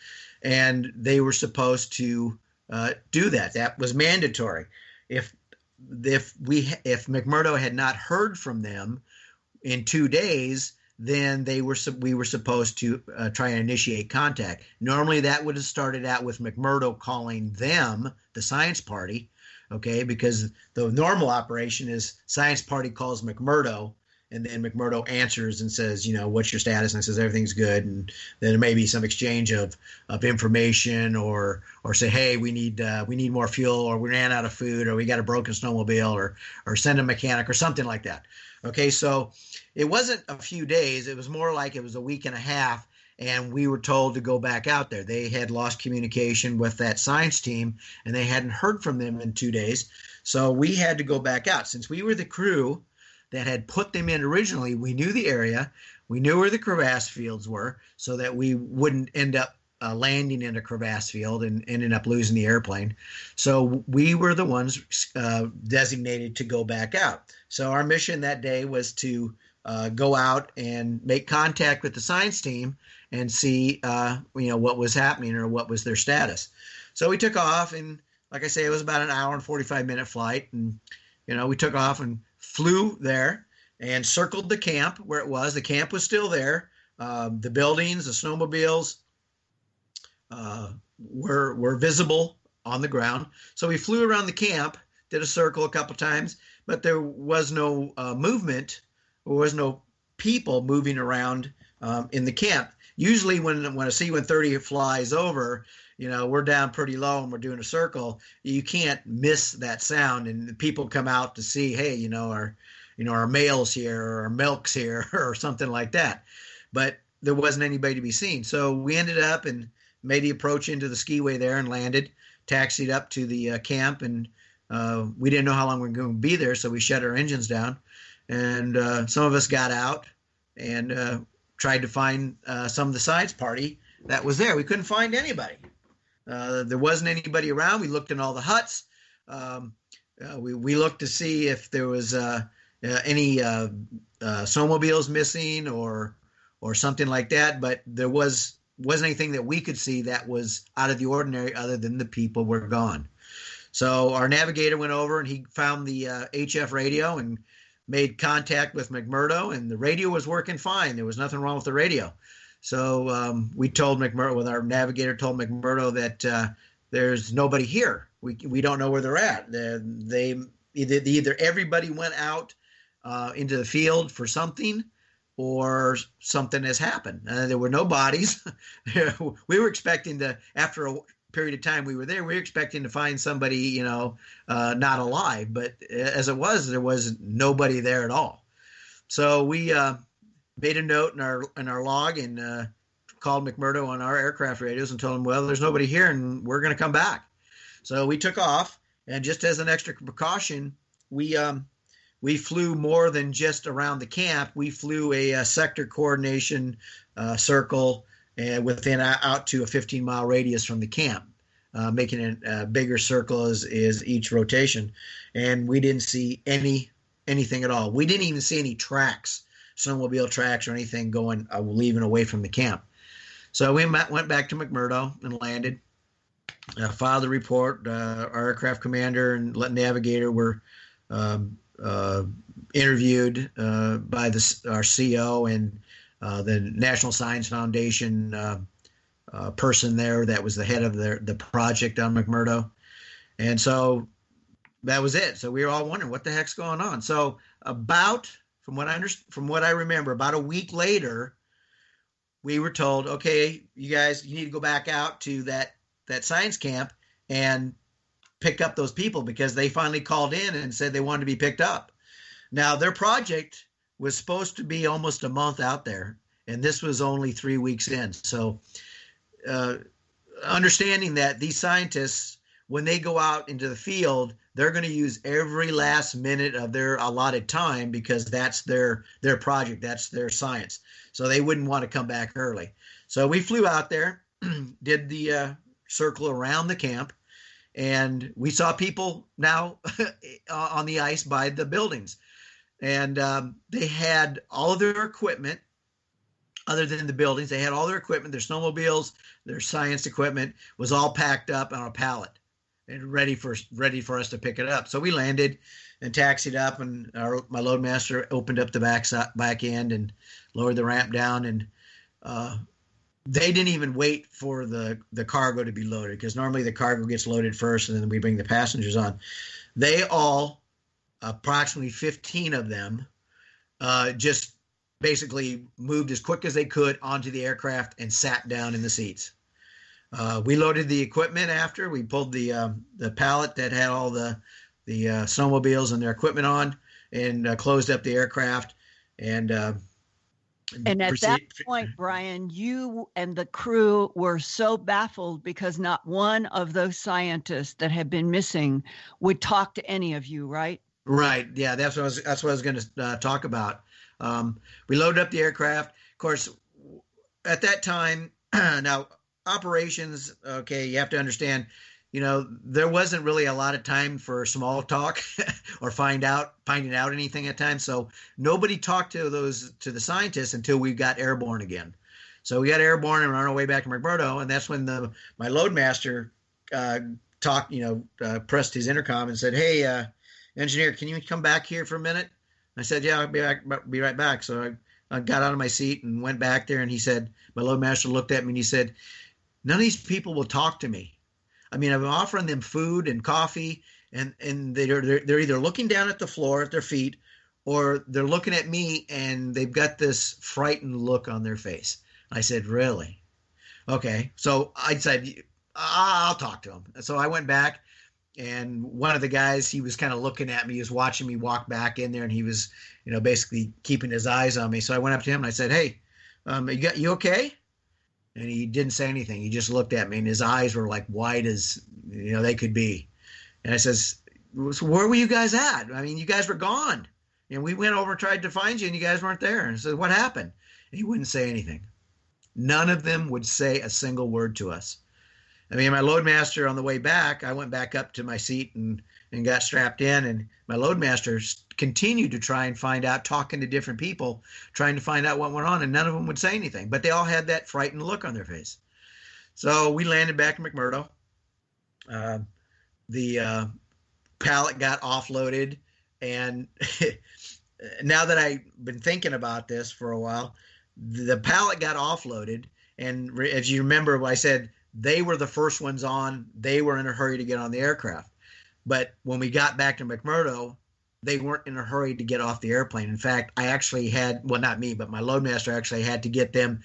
And they were supposed to do that. That was mandatory. If McMurdo had not heard from them in 2 days, then we were supposed to try and initiate contact. Normally, that would have started out with McMurdo calling them, the science party, okay? Because the normal operation is science party calls McMurdo, and then McMurdo answers and says, what's your status? And says everything's good. And then there may be some exchange of information, or say, hey, we need more fuel, or we ran out of food, or we got a broken snowmobile, or send a mechanic or something like that. Okay, so it wasn't a few days. It was more like it was a week and a half, and we were told to go back out there. They had lost communication with that science team, and they hadn't heard from them in 2 days. So we had to go back out. Since we were the crew that had put them in originally, we knew the area, we knew where the crevasse fields were, so that we wouldn't end up landing in a crevasse field and ended up losing the airplane. So we were the ones designated to go back out. So our mission that day was to go out and make contact with the science team and see, what was happening or what was their status. So we took off, and like I say, it was about an hour and 45-minute flight. And, we took off and flew there and circled the camp where it was. The camp was still there. The buildings, the snowmobiles were visible on the ground. So we flew around the camp, did a circle a couple times, but there was no movement. There was no people moving around in the camp. Usually when a C-130 flies over, we're down pretty low and we're doing a circle. You can't miss that sound, and people come out to see, hey, our mail's here or our milk's here or something like that. But there wasn't anybody to be seen. So we ended up and made the approach into the skiway there and landed, taxied up to the camp, and we didn't know how long we were going to be there, so we shut our engines down. And some of us got out and tried to find some of the science party that was there. We couldn't find anybody. There wasn't anybody around. We looked in all the huts. We looked to see if there was any snowmobiles missing or something like that, but there wasn't anything that we could see that was out of the ordinary other than the people were gone. So our navigator went over and he found the HF radio and made contact with McMurdo, and the radio was working fine. There was nothing wrong with the radio. So we told McMurdo, our navigator told McMurdo that there's nobody here. We don't know where they're at. They either everybody went out into the field for something, or something has happened. There were no bodies. We were expecting to, after a period of time we were there, we were expecting to find somebody, not alive. But as it was, there was nobody there at all. So we made a note in our log and called McMurdo on our aircraft radios and told him, well, there's nobody here and we're going to come back. So we took off, and just as an extra precaution, we flew more than just around the camp. We flew a sector coordination circle within out to a 15-mile radius from the camp, making it a bigger circle as each rotation. And we didn't see anything at all. We didn't even see any tracks, snowmobile tracks or anything going leaving away from the camp. So we went back to McMurdo and landed. Filed the report. Our aircraft commander and navigator were interviewed by our CO and the National Science Foundation person there that was the head of the project on McMurdo. And so that was it. So we were all wondering what the heck's going on. So from what I remember, about a week later, we were told, okay, you guys, you need to go back out to that science camp and pick up those people, because they finally called in and said they wanted to be picked up. Now, their project was supposed to be almost a month out there, and this was only 3 weeks in. So understanding that these scientists, when they go out into the field, they're going to use every last minute of their allotted time, because that's their project, that's their science. So they wouldn't want to come back early. So we flew out there, did the circle around the camp, and we saw people now on the ice by the buildings. And they had all of their equipment, other than the buildings. They had all their equipment, their snowmobiles, their science equipment was all packed up on a pallet and ready for us to pick it up. So we landed and taxied up, and my loadmaster opened up the back end and lowered the ramp down. And they didn't even wait for the cargo to be loaded, because normally the cargo gets loaded first and then we bring the passengers on. They all, approximately 15 of them, just basically moved as quick as they could onto the aircraft and sat down in the seats. We loaded the equipment after. We pulled the pallet that had all the snowmobiles and their equipment on, and closed up the aircraft. And at that point, Brian, you and the crew were so baffled because not one of those scientists that had been missing would talk to any of you, right? Right. Yeah, that's what I was going to talk about. We loaded up the aircraft. Of course, at that time, now operations, okay, you have to understand, there wasn't really a lot of time for small talk or finding out anything at times. So nobody talked to the scientists until we got airborne again. So we got airborne and we're on our way back to McMurdo, and that's when my loadmaster pressed his intercom and said, "Hey, engineer, can you come back here for a minute?" I said, "Yeah, I'll be right back." So I got out of my seat and went back there, and he said, my loadmaster looked at me and he said, "None of these people will talk to me. I mean, I've been offering them food and coffee, and they're either looking down at the floor at their feet, or they're looking at me and they've got this frightened look on their face." I said, "Really? Okay." So I said, "I'll talk to them." So I went back, and one of the guys, he was kind of looking at me, he was watching me walk back in there, and he was, basically keeping his eyes on me. So I went up to him and I said, "Hey, you okay?" And he didn't say anything. He just looked at me, and his eyes were like wide as they could be. And I says, "So where were you guys at? I mean, you guys were gone, and we went over and tried to find you, and you guys weren't there." And I said, "What happened?" And he wouldn't say anything. None of them would say a single word to us. I mean, my loadmaster, on the way back, I went back up to my seat and got strapped in, and my loadmaster continued to try and find out, talking to different people, trying to find out what went on, and none of them would say anything, but they all had that frightened look on their face. So we landed back in McMurdo. The pallet got offloaded, and now that I've been thinking about this for a while, the pallet got offloaded, and as you remember, I said they were the first ones on. They were in a hurry to get on the aircraft. But when we got back to McMurdo, they weren't in a hurry to get off the airplane. In fact, I actually had, well, not me, but my loadmaster actually had to get them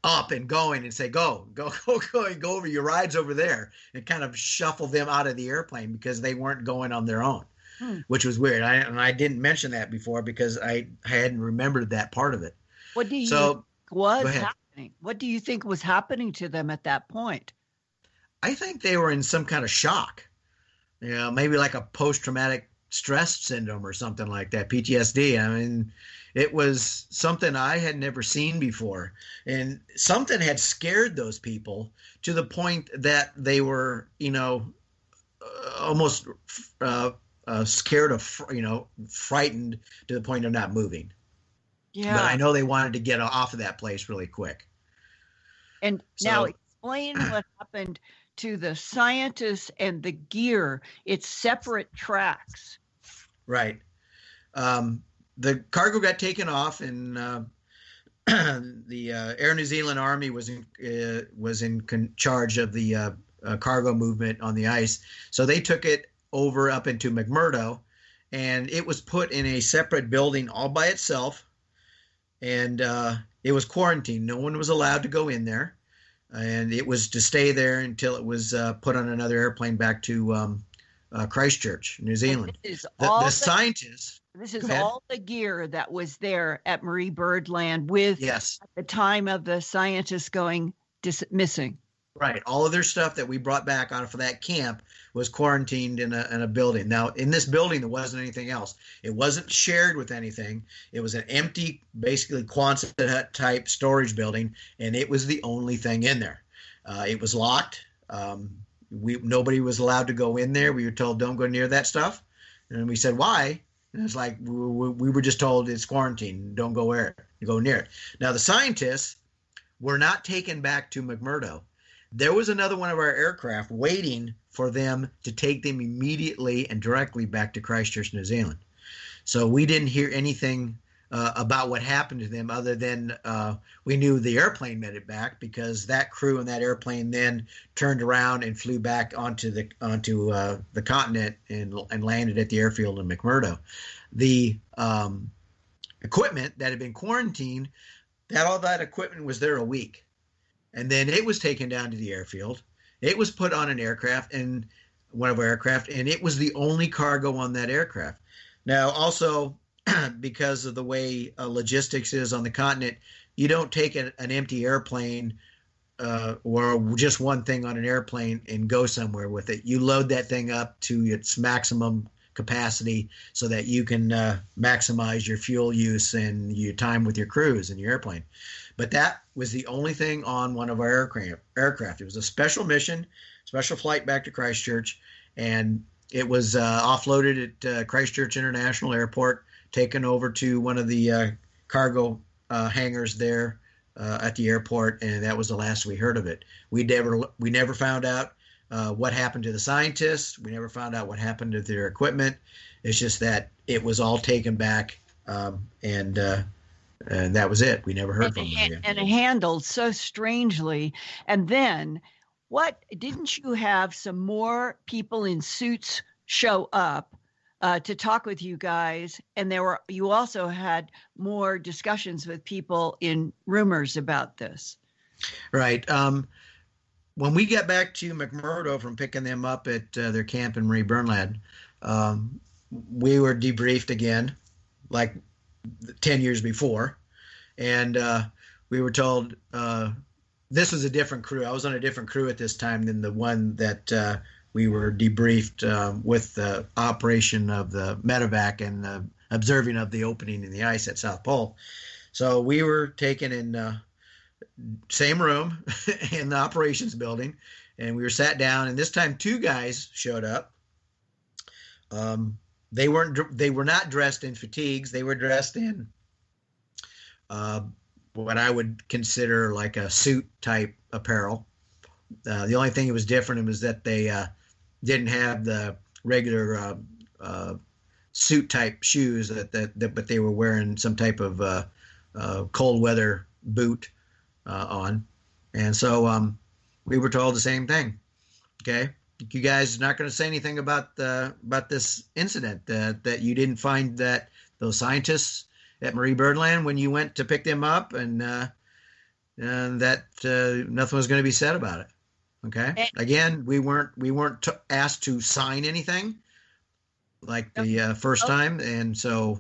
up and going and say, go over, your ride's over there, and kind of shuffle them out of the airplane because they weren't going on their own, which was weird. I didn't mention that before because I hadn't remembered that part of it. What do you think was happening? What do you think was happening to them at that point? I think they were in some kind of shock. Maybe like a post-traumatic stress syndrome or something like that, PTSD. I mean, it was something I had never seen before. And something had scared those people to the point that they were, almost scared of, frightened to the point of not moving. Yeah. But I know they wanted to get off of that place really quick. And now explain what happened to the scientists and the gear. It's separate tracks. Right. The cargo got taken off, and the Air New Zealand Army was in charge of the cargo movement on the ice. So they took it over up into McMurdo, and it was put in a separate building all by itself. And it was quarantined. No one was allowed to go in there. And it was to stay there until it was put on another airplane back to Christchurch, New Zealand. The scientists. This is all the gear that was there at Marie Byrd Land at the time of the scientists going missing. Right. All of their stuff that we brought back out of that camp was quarantined in a building. Now, in this building, there wasn't anything else. It wasn't shared with anything. It was an empty, basically Quonset hut type storage building, and it was the only thing in there. It was locked. Nobody was allowed to go in there. We were told, don't go near that stuff. And we said, why? And it's like, we were just told it's quarantined. Don't go near it. Now, the scientists were not taken back to McMurdo. There was another one of our aircraft waiting for them to take them immediately and directly back to Christchurch, New Zealand. So we didn't hear anything about what happened to them other than we knew the airplane made it back, because that crew in that airplane then turned around and flew back onto the continent and landed at the airfield in McMurdo. The equipment that had been quarantined, all that equipment was there a week. And then it was taken down to the airfield. It was put on an aircraft, and one of our aircraft, and it was the only cargo on that aircraft. Now, also, because of the way logistics is on the continent, you don't take an empty airplane or just one thing on an airplane and go somewhere with it. You load that thing up to its maximum capacity so that you can maximize your fuel use and your time with your crews and your airplane. But that was the only thing on one of our aircraft. It was a special mission, special flight back to Christchurch, and it was offloaded at Christchurch International Airport, taken over to one of the cargo hangars there at the airport, and that was the last we heard of it. We never found out what happened to the scientists. We never found out what happened to their equipment. It's just that it was all taken back, and that was it. We never heard from them again. And handled so strangely. And then, didn't you have some more people in suits show up to talk with you guys? And you also had more discussions with people in rumors about this. Right. When we got back to McMurdo from picking them up at their camp in Marie Bernland, we were debriefed again, like 10 years before. And we were told this was a different crew. I was on a different crew at this time than the one that we were debriefed with the operation of the medevac and the observing of the opening in the ice at South Pole. So we were taken in same room in the operations building, and we were sat down, and this time 2 guys showed up. They were not dressed in fatigues. They were dressed in what I would consider like a suit type apparel. The only thing that was different was that they didn't have the regular suit type shoes but they were wearing some type of cold weather boot on. And so we were told the same thing. Okay, you guys are not going to say anything about this incident, that you didn't find that those scientists at Marie Bernland when you went to pick them up, and that nothing was going to be said about it. Okay. Again, we weren't asked to sign anything like the first time, and so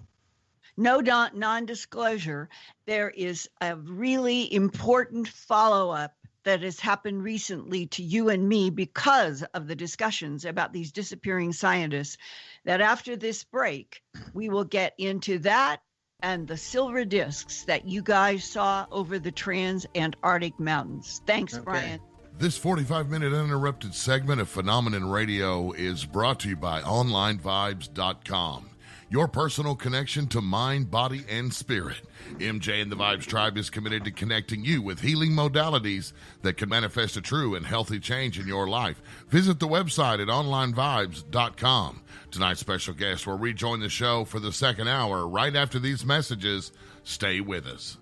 no non-disclosure. There is a really important follow-up that has happened recently to you and me because of the discussions about these disappearing scientists, that after this break, we will get into that and the silver discs that you guys saw over the trans-Antarctic mountains. Thanks, okay. Brian. This 45-minute uninterrupted segment of Phenomenon Radio is brought to you by OnlineVibes.com. Your personal connection to mind, body, and spirit. MJ and the Vibes Tribe is committed to connecting you with healing modalities that can manifest a true and healthy change in your life. Visit the website at onlinevibes.com. Tonight's special guest will rejoin the show for the second hour right after these messages. Stay with us.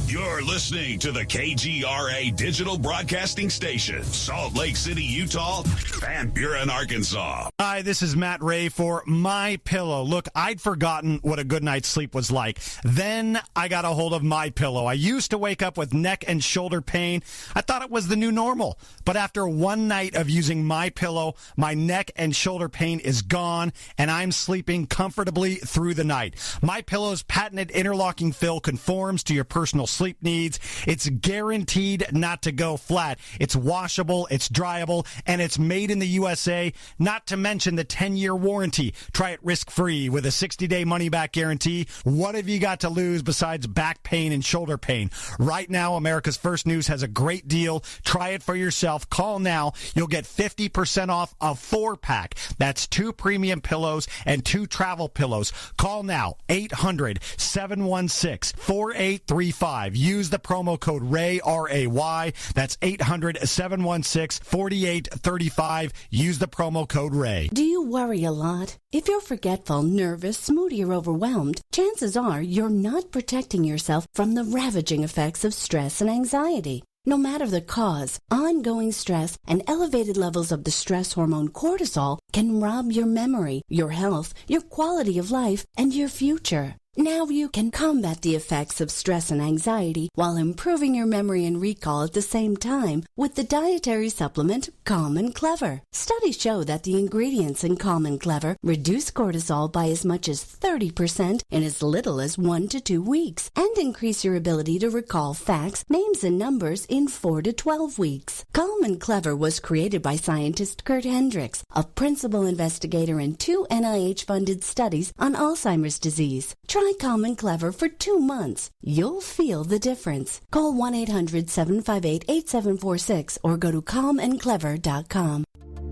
You're listening to the KGRA Digital Broadcasting Station, Salt Lake City, Utah, Van Buren, Arkansas. Hi, this is Matt Ray for My Pillow. Look, I'd forgotten what a good night's sleep was like. Then I got a hold of My Pillow. I used to wake up with neck and shoulder pain. I thought it was the new normal. But after one night of using My Pillow, my neck and shoulder pain is gone, and I'm sleeping comfortably through the night. My Pillow's patented interlocking fill conforms to your personal sleep needs. It's guaranteed not to go flat. It's washable, it's dryable, and it's made in the USA, not to mention the 10-year warranty. Try it risk-free with a 60-day money-back guarantee. What have you got to lose besides back pain and shoulder pain? Right now, America's First News has a great deal. Try it for yourself. Call now. You'll get 50% off a 4-pack. That's 2 premium pillows and 2 travel pillows. Call now, 800-716-4835. Use the promo code RAY, R-A-Y. That's 800-716-4835. Use the promo code RAY. Do you worry a lot? If you're forgetful, nervous, moody, or overwhelmed, chances are you're not protecting yourself from the ravaging effects of stress and anxiety. No matter the cause, ongoing stress and elevated levels of the stress hormone cortisol can rob your memory, your health, your quality of life, and your future. Now you can combat the effects of stress and anxiety while improving your memory and recall at the same time with the dietary supplement Calm and Clever. Studies show that the ingredients in Calm and Clever reduce cortisol by as much as 30% in as little as 1 to 2 weeks and increase your ability to recall facts, names, and numbers in 4 to 12 weeks. Calm and Clever was created by scientist Kurt Hendricks, a principal investigator in 2 NIH-funded studies on Alzheimer's disease. Try Calm and Clever for 2 months. You'll feel the difference. Call 1-800-758-8746 or go to calmandclever.com.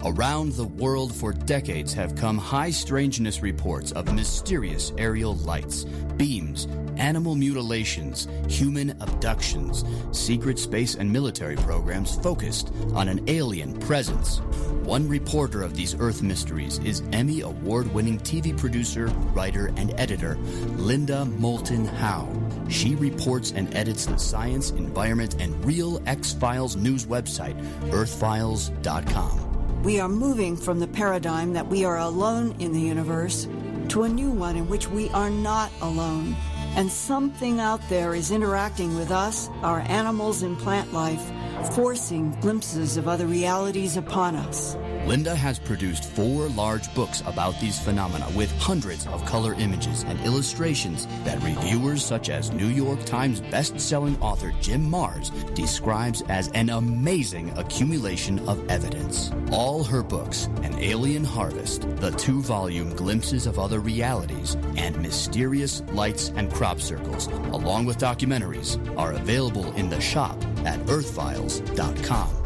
Around the world for decades have come high strangeness reports of mysterious aerial lights, beams, animal mutilations, human abductions, secret space and military programs focused on an alien presence. One reporter of these Earth mysteries is Emmy Award-winning TV producer, writer, and editor Linda Moulton Howe. She reports and edits the science, environment, and real X-Files news website, Earthfiles.com. We are moving from the paradigm that we are alone in the universe to a new one in which we are not alone. And something out there is interacting with us, our animals and plant life, forcing glimpses of other realities upon us. Linda has produced 4 large books about these phenomena with hundreds of color images and illustrations that reviewers such as New York Times best-selling author Jim Marrs describes as an amazing accumulation of evidence. All her books, An Alien Harvest, the 2-volume Glimpses of Other Realities, and Mysterious Lights and Crop Circles, along with documentaries, are available in the shop at earthfiles.com.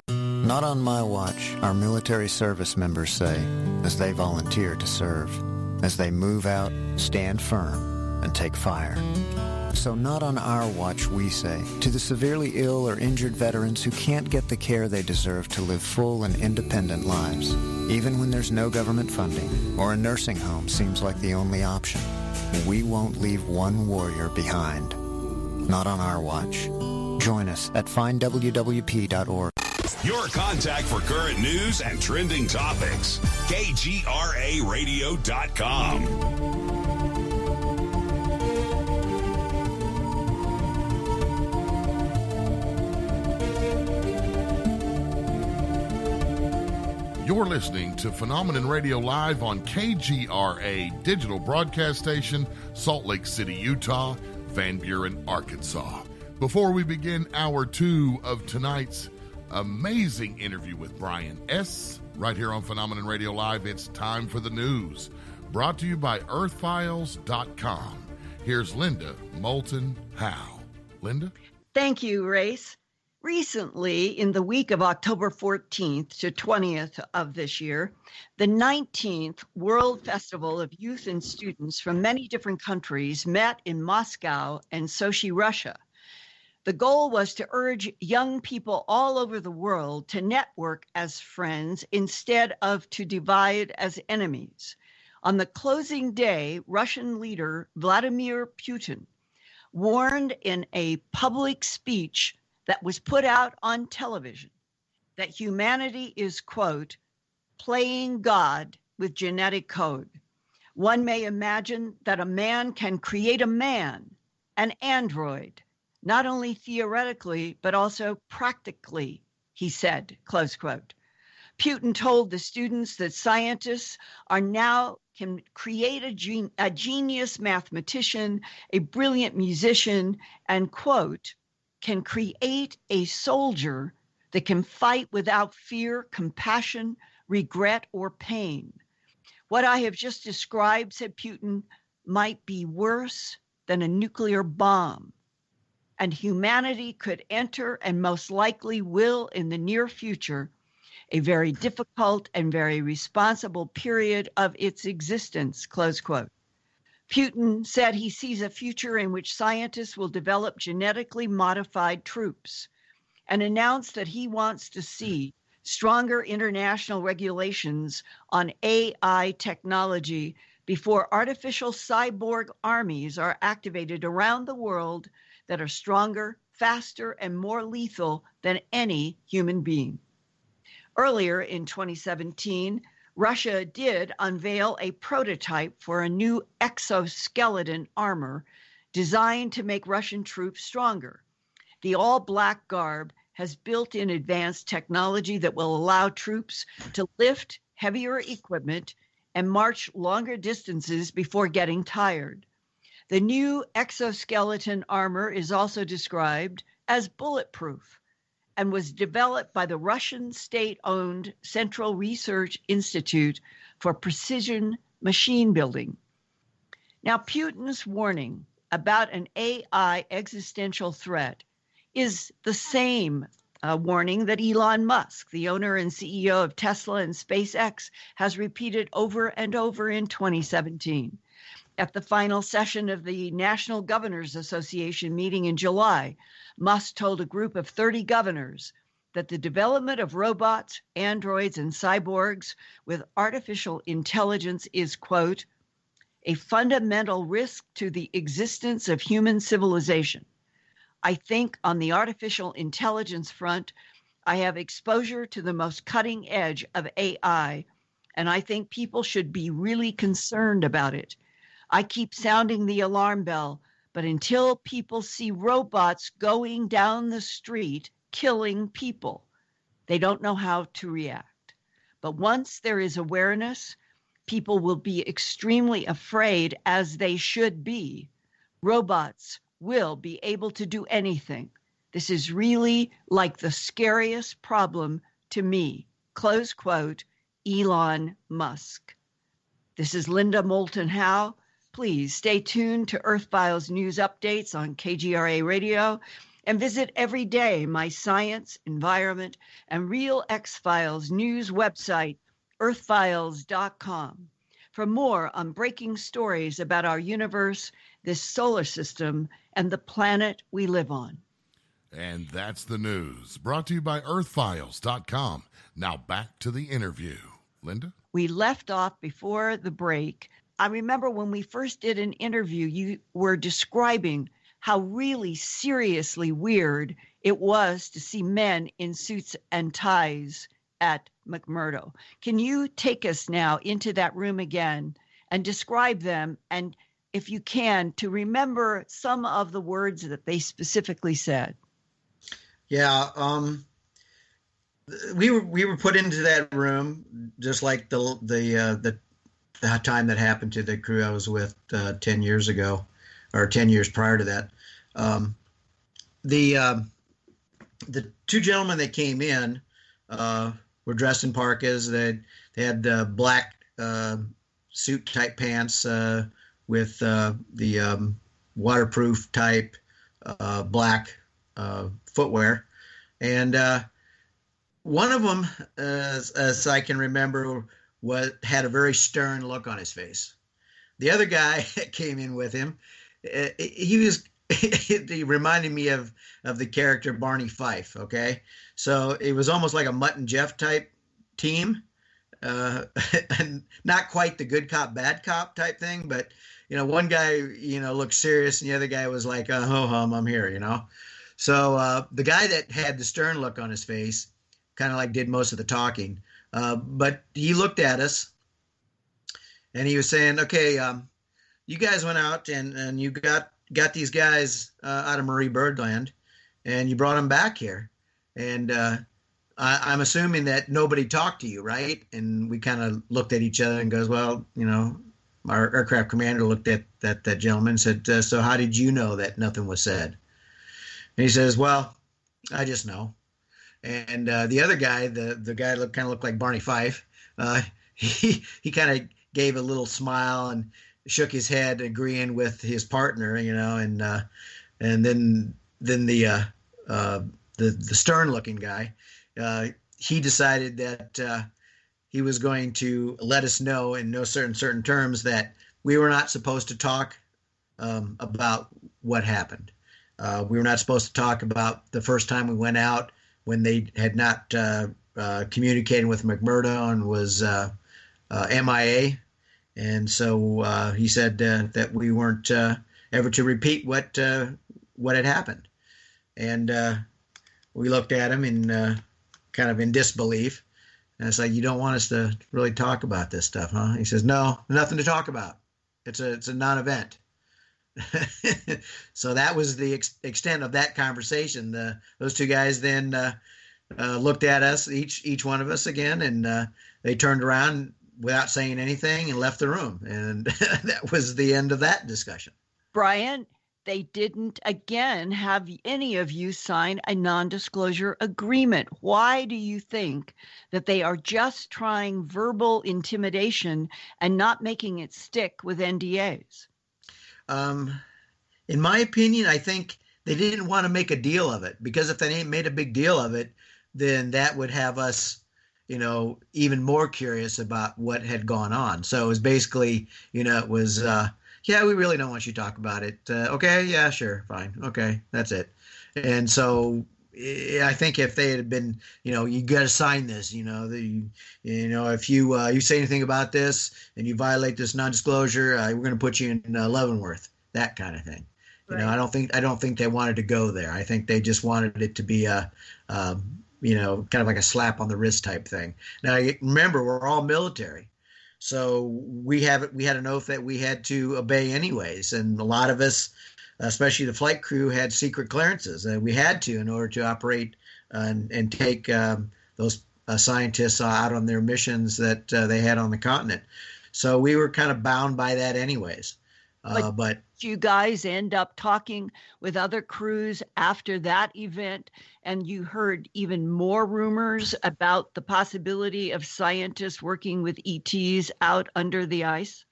Not on my watch, our military service members say, as they volunteer to serve, as they move out, stand firm, and take fire. So not on our watch, we say, to the severely ill or injured veterans who can't get the care they deserve to live full and independent lives, even when there's no government funding or a nursing home seems like the only option. We won't leave one warrior behind. Not on our watch. Join us at findwwp.org. Your contact for current news and trending topics. KGRAradio.com. You're listening to Phenomenon Radio Live on KGRA Digital Broadcast Station, Salt Lake City, Utah, Van Buren, Arkansas. Before we begin hour 2 of tonight's amazing interview with Brian S., right here on Phenomenon Radio Live, it's time for the news. Brought to you by Earthfiles.com. Here's Linda Moulton Howe. Linda? Thank you, Race. Recently, in the week of October 14th to 20th of this year, the 19th World Festival of Youth and Students from many different countries met in Moscow and Sochi, Russia. The goal was to urge young people all over the world to network as friends instead of to divide as enemies. On the closing day, Russian leader Vladimir Putin warned in a public speech that was put out on television that humanity is, quote, playing God with genetic code. One may imagine that a man can create a man, an android, not only theoretically, but also practically, he said, close quote. Putin told the students that scientists are now can create a genius mathematician, a brilliant musician, and, quote, can create a soldier that can fight without fear, compassion, regret, or pain. What I have just described, said Putin, might be worse than a nuclear bomb. And humanity could enter, and most likely will in the near future, a very difficult and very responsible period of its existence, close quote. Putin said he sees a future in which scientists will develop genetically modified troops and announced that he wants to see stronger international regulations on AI technology before artificial cyborg armies are activated around the world that are stronger, faster, and more lethal than any human being. Earlier in 2017, Russia did unveil a prototype for a new exoskeleton armor designed to make Russian troops stronger. The all-black garb has built-in advanced technology that will allow troops to lift heavier equipment and march longer distances before getting tired. The new exoskeleton armor is also described as bulletproof and was developed by the Russian state-owned Central Research Institute for Precision Machine Building. Now, Putin's warning about an AI existential threat is the same warning that Elon Musk, the owner and CEO of Tesla and SpaceX, has repeated over and over in 2017. At the final session of the National Governors Association meeting in July, Musk told a group of 30 governors that the development of robots, androids, and cyborgs with artificial intelligence is, quote, a fundamental risk to the existence of human civilization. I think on the artificial intelligence front, I have exposure to the most cutting edge of AI, and I think people should be really concerned about it. I keep sounding the alarm bell, but until people see robots going down the street killing people, they don't know how to react. But once there is awareness, people will be extremely afraid, as they should be. Robots will be able to do anything. This is really like the scariest problem to me. Close quote, Elon Musk. This is Linda Moulton Howe. Please stay tuned to Earthfiles news updates on KGRA Radio and visit every day my science, environment, and Real X-Files news website, earthfiles.com, for more on breaking stories about our universe, this solar system, and the planet we live on. And that's the news, brought to you by earthfiles.com. Now back to the interview. Linda? We left off before the break. I remember when we first did an interview, you were describing how really seriously weird it was to see men in suits and ties at McMurdo. Can you take us now into that room again and describe them, and if you can, to remember some of the words that they specifically said? Yeah, we were put into that room just like the time that happened to the crew I was with 10 years ago, or 10 years prior to that. The two gentlemen that came in were dressed in parkas. They had black suit type pants with the waterproof type black footwear, and one of them, as I can remember, had a very stern look on his face. The other guy that came in with him, he reminded me of the character Barney Fife. Okay, so it was almost like a Mutt and Jeff type team, and not quite the good cop bad cop type thing, but one guy looked serious and the other guy was like, ho hum, I'm here, So the guy that had the stern look on his face kind of like did most of the talking. But he looked at us and he was saying, okay, you guys went out and you got these guys out of Marie Birdland and you brought them back here. And I'm assuming that nobody talked to you, right? And we kind of looked at each other and goes, well, our aircraft commander looked at that gentleman and said, so how did you know that nothing was said? And he says, well, I just know. And the other guy, the guy kind of looked like Barney Fife. He kind of gave a little smile and shook his head, agreeing with his partner, and then the stern-looking guy, he decided that he was going to let us know in no certain terms that we were not supposed to talk about what happened. We were not supposed to talk about the first time we went out, when they had not communicated with McMurdo and was MIA. And so he said that we weren't ever to repeat what had happened. And we looked at him in kind of in disbelief. And it's like, you don't want us to really talk about this stuff, huh? He says, no, nothing to talk about. It's a non-event. So that was the extent of that conversation. Those two guys then looked at us, each one of us again, and they turned around without saying anything and left the room. And that was the end of that discussion. Brian, they didn't again have any of you sign a non-disclosure agreement. Why do you think that they are just trying verbal intimidation and not making it stick with NDAs? In my opinion, I think they didn't want to make a deal of it, because if they made a big deal of it, then that would have us, even more curious about what had gone on. So it was basically, it was, yeah, we really don't want you to talk about it. Okay, yeah, sure, fine. Okay, that's it. And so I think if they had been, you got to sign this, if you say anything about this and you violate this non-disclosure, we're going to put you in Leavenworth, that kind of thing. Right. I don't think they wanted to go there. I think they just wanted it to be a kind of like a slap on the wrist type thing. Now, remember, we're all military. So we had an oath that we had to obey anyways. And a lot of us, especially the flight crew, had secret clearances, and we had to in order to operate and take those scientists out on their missions that they had on the continent. So we were kind of bound by that anyways. But you guys end up talking with other crews after that event, and you heard even more rumors about the possibility of scientists working with ETs out under the ice?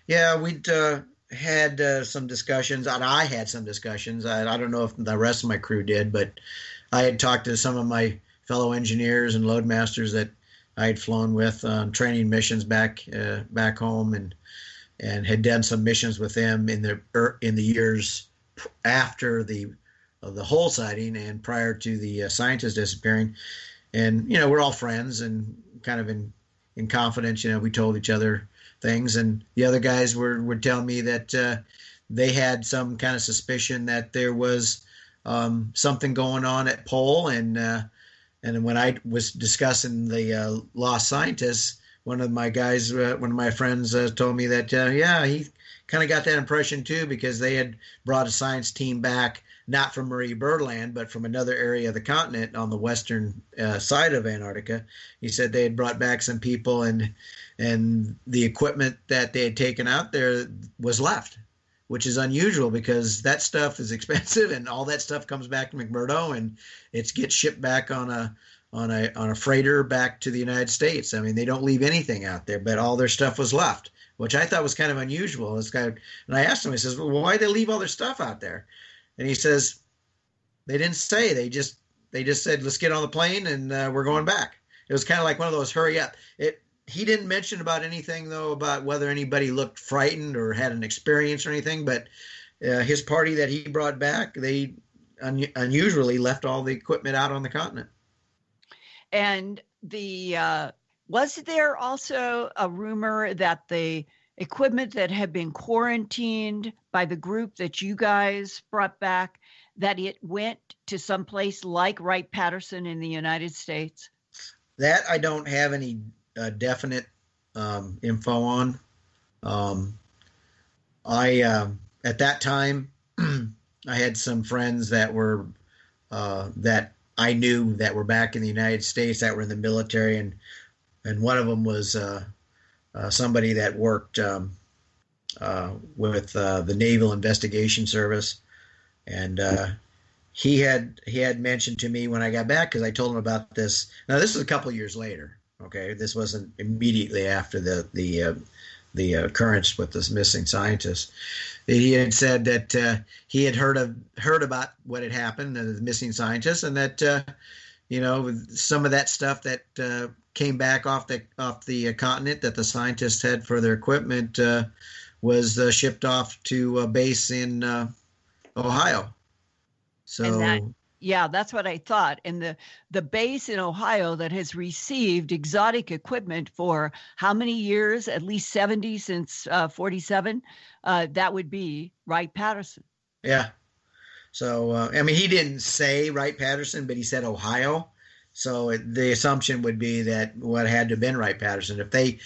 Yeah, we'd had some discussions, and I had some discussions. I don't know if the rest of my crew did, but I had talked to some of my fellow engineers and loadmasters that I had flown with on training missions back home, and had done some missions with them in the years after the whole sighting and prior to the scientists disappearing. And we're all friends and kind of in confidence. We told each other things, and the other guys would tell me that they had some kind of suspicion that there was something going on at Pole. And when I was discussing the lost scientists, one of my guys, one of my friends told me that, he kind of got that impression too, because they had brought a science team back, not from Marie Birdland, but from another area of the continent on the western side of Antarctica. He said they had brought back some people, and the equipment that they had taken out there was left, which is unusual because that stuff is expensive, and all that stuff comes back to McMurdo, and it gets shipped back on a freighter back to the United States. I mean, they don't leave anything out there, but all their stuff was left, which I thought was kind of unusual. And I asked him, he says, well, why did they leave all their stuff out there? And he says, they didn't say. They just said, let's get on the plane and we're going back. It was kind of like one of those hurry up. He didn't mention about anything, though, about whether anybody looked frightened or had an experience or anything. But his party that he brought back, they unusually left all the equipment out on the continent. And was there also a rumor that the equipment that had been quarantined by the group that you guys brought back, that it went to someplace like Wright-Patterson in the United States? That I don't have any definite info on. At that time, I had some friends that were that I knew that were back in the United States that were in the military, and one of them was somebody that worked with the Naval Investigation Service, and he had mentioned to me when I got back, because I told him about this. Now this was a couple of years later. Okay, this wasn't immediately after the occurrence with this missing scientist. He had said that he had heard about what had happened, the missing scientist, and that some of that stuff that came back off the continent that the scientists had for their equipment was shipped off to a base in Ohio. So. Yeah, that's what I thought. And the base in Ohio that has received exotic equipment for how many years? At least 70 since 47. That would be Wright-Patterson. Yeah. So, he didn't say Wright-Patterson, but he said Ohio. So the assumption would be that what had to have been Wright-Patterson. If they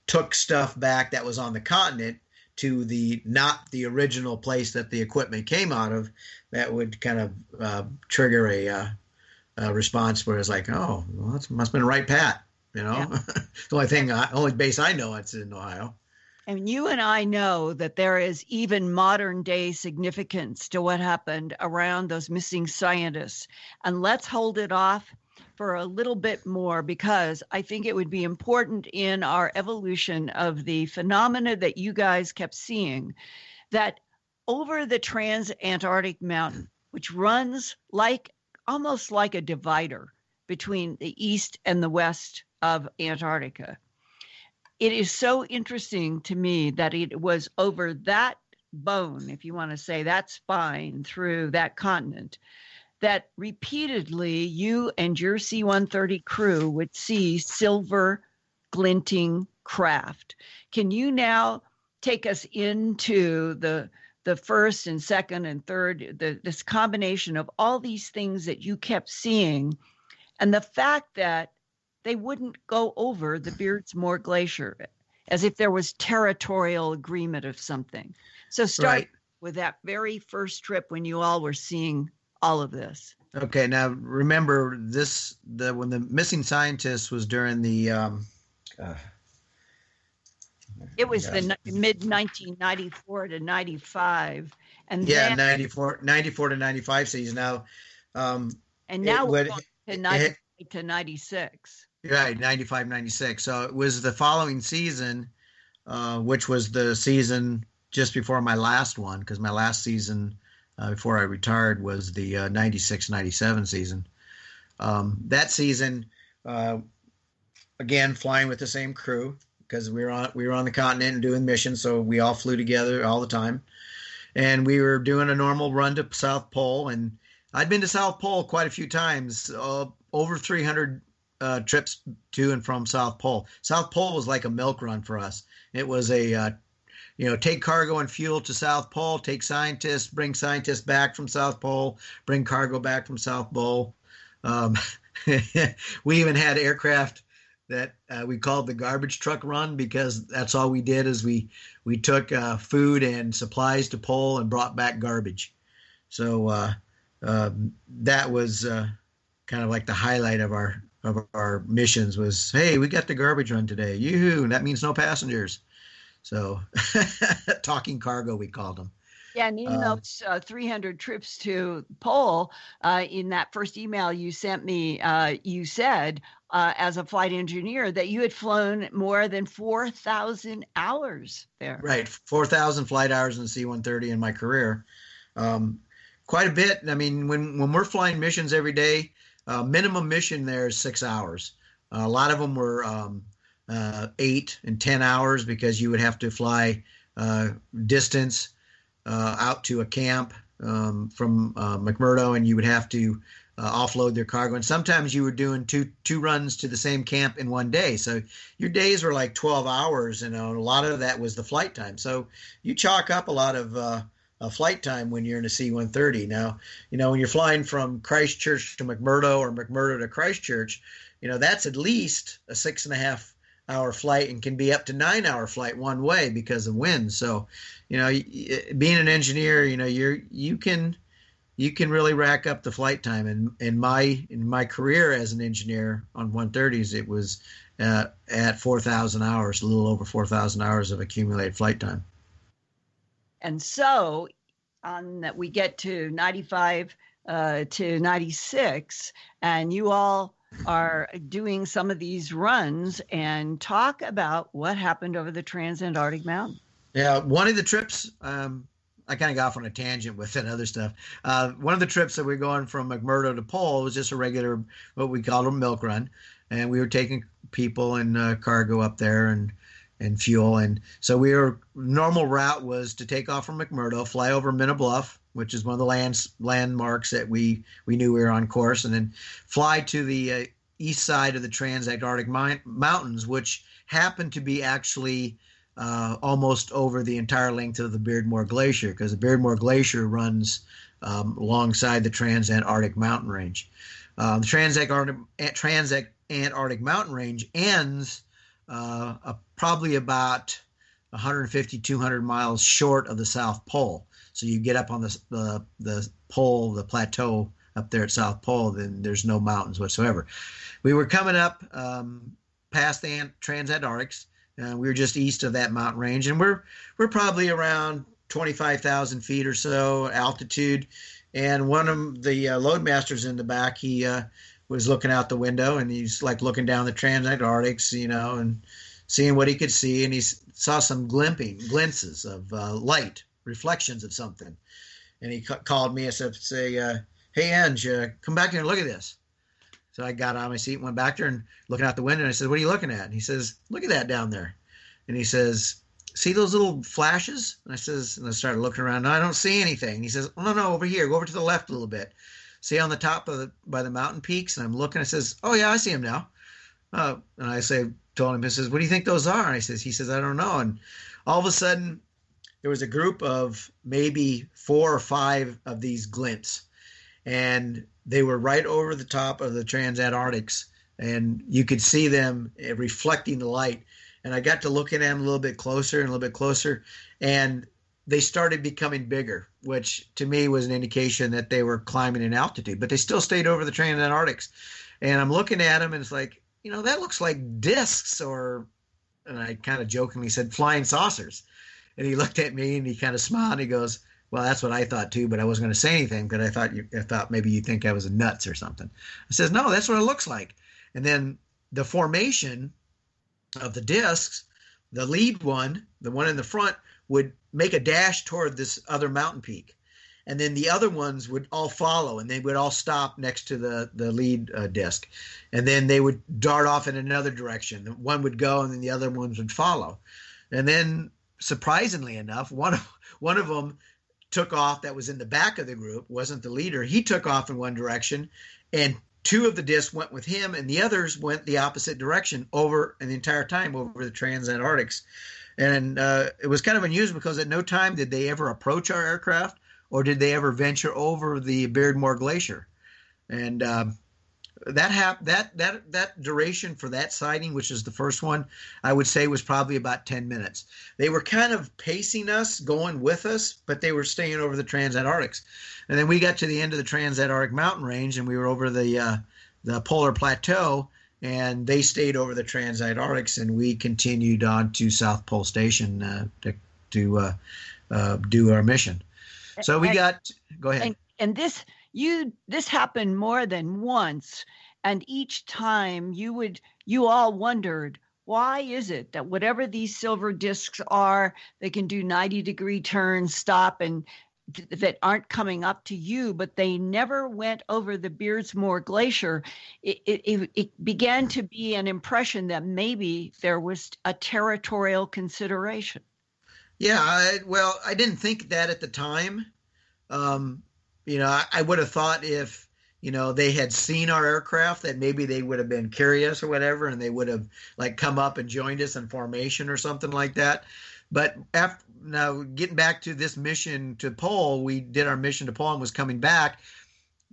took stuff back that was on the continent to not the original place that the equipment came out of, that would kind of trigger a response where it's like, oh, well, that must have been Wright-Pat, Yeah. The only base I know it's in Ohio. And you and I know that there is even modern day significance to what happened around those missing scientists. And let's hold it off for a little bit more, because I think it would be important in our evolution of the phenomena that you guys kept seeing, that over the trans-Antarctic mountain, which runs almost like a divider between the east and the west of Antarctica. It is so interesting to me that it was over that bone, if you want to say that spine through that continent, that repeatedly you and your C-130 crew would see silver glinting craft. Can you now take us into the first and second and third, this combination of all these things that you kept seeing, and the fact that they wouldn't go over the Beardsmore Glacier as if there was territorial agreement of something? So start with that very first trip when you all were seeing all of this. Okay, now remember when the missing scientist was during the it was the mid 1994 to 95, and then 94 to 95 season. Now, and now we're to 95 to 96. Right, 95, 96. So it was the following season, which was the season just before my last one, because my last season before I retired was the 96, 97 season. That season, again, flying with the same crew, because we were on the continent and doing missions, so we all flew together all the time. And we were doing a normal run to South Pole, and I'd been to South Pole quite a few times, over 300 trips to and from South Pole. South Pole was like a milk run for us. It was take cargo and fuel to South Pole, take scientists, bring scientists back from South Pole, bring cargo back from South Pole. We even had aircraft that we called the garbage truck run, because that's all we did is we took food and supplies to Pole and brought back garbage. So that was kind of like the highlight of our missions was, hey, we got the garbage run today. Yoo-hoo, that means no passengers. So talking cargo, we called them. Yeah, and in those 300 trips to Pole, in that first email you sent me, you said, as a flight engineer, that you had flown more than 4,000 hours there. Right, 4,000 flight hours in the C-130 in my career. Quite a bit. I mean, when we're flying missions every day, minimum mission there is 6 hours. A lot of them were 8 and 10 hours, because you would have to fly distance out to a camp from McMurdo, and you would have to offload their cargo. And sometimes you were doing two runs to the same camp in one day. So your days were like 12 hours, and a lot of that was the flight time. So you chalk up a lot of flight time when you're in a C-130. Now, when you're flying from Christchurch to McMurdo or McMurdo to Christchurch, that's at least a 6.5-hour flight, and can be up to 9-hour flight one way because of wind. So, being an engineer, you can really rack up the flight time. And in my career as an engineer on 130s, it was at 4,000 hours, a little over 4,000 hours of accumulated flight time. And so on that, we get to 95 to 96, and you all are doing some of these runs, and talk about what happened over the trans-Antarctic mountain. Yeah, one of the trips, I kind of got off on a tangent with that other stuff. One of the trips that we're going from McMurdo to Pole was just a regular, what we called a milk run. And we were taking people and cargo up there and fuel. And so normal route was to take off from McMurdo, fly over Minna Bluff, which is one of the landmarks that we knew we were on course, and then fly to the east side of the Trans-Antarctic Mountains, which happened to be actually almost over the entire length of the Beardmore Glacier, because the Beardmore Glacier runs alongside the Trans-Antarctic Mountain Range. The Transantarctic mountain range ends probably about 150, 200 miles short of the South Pole. So you get up on the pole, the plateau up there at South Pole, then there's no mountains whatsoever. We were coming up past the Transantarctics. We were just east of that mountain range, and we're probably around 25,000 feet or so altitude. And one of the loadmasters in the back, he was looking out the window, and he's like looking down the Transantarctics, and seeing what he could see, and he saw some glimpses of light, reflections of something. And he called me and said, hey, Ange, come back here and look at this. So I got on my seat and went back there and looking out the window, and I said, what are you looking at? And he says, look at that down there. And he says, see those little flashes? And I started looking around. No, I don't see anything. And he says, oh, no, over here. Go over to the left a little bit. See on the top by the mountain peaks? And I'm looking. I says, oh, yeah, I see them now. And I told him, I says, what do you think those are? And he says, I don't know. And all of a sudden, there was a group of maybe 4 or 5 of these glints. And they were right over the top of the Transantarctics. And you could see them reflecting the light. And I got to look at them a little bit closer and a little bit closer. And they started becoming bigger, which to me was an indication that they were climbing in altitude. But they still stayed over the Transantarctics. And I'm looking at them, and it's like, that looks like discs, and I kind of jokingly said, flying saucers. And he looked at me and he kind of smiled and he goes, well, that's what I thought too, but I wasn't going to say anything because I thought maybe you'd think I was nuts or something. I says, no, that's what it looks like. And then the formation of the discs, the lead one, the one in the front, would make a dash toward this other mountain peak. And then the other ones would all follow, and they would all stop next to the lead disc. And then they would dart off in another direction. One would go, and then the other ones would follow. And then, surprisingly enough, one of them took off that was in the back of the group, wasn't the leader. He took off in one direction, and 2 of the discs went with him, and the others went the opposite direction and the entire time over the Transantarctics. And it was kind of unusual because at no time did they ever approach our aircraft, or did they ever venture over the Beardmore Glacier? And that duration for that sighting, which is the first one, I would say was probably about 10 minutes. They were kind of pacing us, going with us, but they were staying over the Transantarctics. And then we got to the end of the Transantarctic mountain range, and we were over the polar plateau, and they stayed over the Transantarctics, and we continued on to South Pole Station to do our mission. So go ahead. And this happened more than once, and each time you all wondered, why is it that whatever these silver discs are, they can do 90-degree turns, stop, and that aren't coming up to you, but they never went over the Beardsmore Glacier. It began to be an impression that maybe there was a territorial consideration. Yeah, I didn't think that at the time. I would have thought if, they had seen our aircraft that maybe they would have been curious or whatever, and they would have come up and joined us in formation or something like that. But now getting back to this mission to Pole, we did our mission to Pole and was coming back.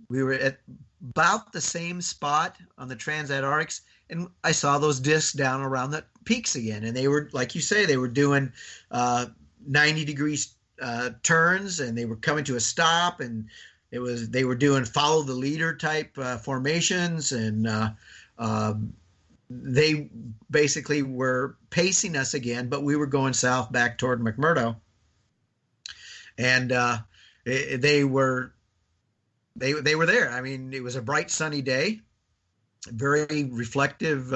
We were at about the same spot on the Transantarctics, and I saw those discs down around the peaks again. And they were, like you say, they were doing 90-degree turns, and they were coming to a stop, and they were doing follow the leader type formations, and they basically were pacing us again, but we were going south back toward McMurdo, and they were there. I mean, it was a bright sunny day, very reflective